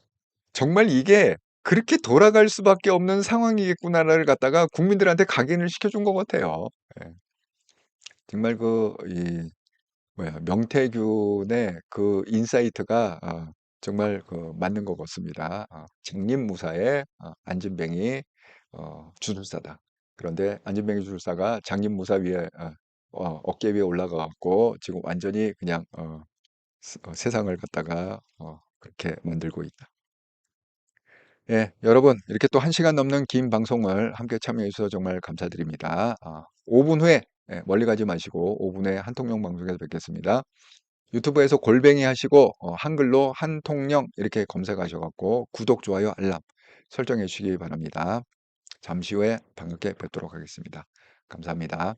정말 이게 그렇게 돌아갈 수밖에 없는 상황이겠구나를 갖다가 국민들한테 각인을 시켜준 것 같아요. 예. 정말 명태균의 그 인사이트가 정말 그 맞는 것 같습니다. 장님무사의 안진뱅이 주술사다. 그런데 안진뱅이 주술사가 장님무사 위에 어깨 위에 올라가 갖고 지금 완전히 그냥 세상을 갖다가 그렇게 만들고 있다. 예, 여러분 이렇게 또 1시간 넘는 긴 방송을 함께 참여해 주셔서 정말 감사드립니다. 5분 후에 멀리 가지 마시고 5분 후에 한통령 방송에서 뵙겠습니다. 유튜브에서 골뱅이 하시고 한글로 한통령 이렇게 검색하셔 갖고 구독, 좋아요, 알람 설정해 주시기 바랍니다. 잠시 후에 반갑게 뵙도록 하겠습니다. 감사합니다.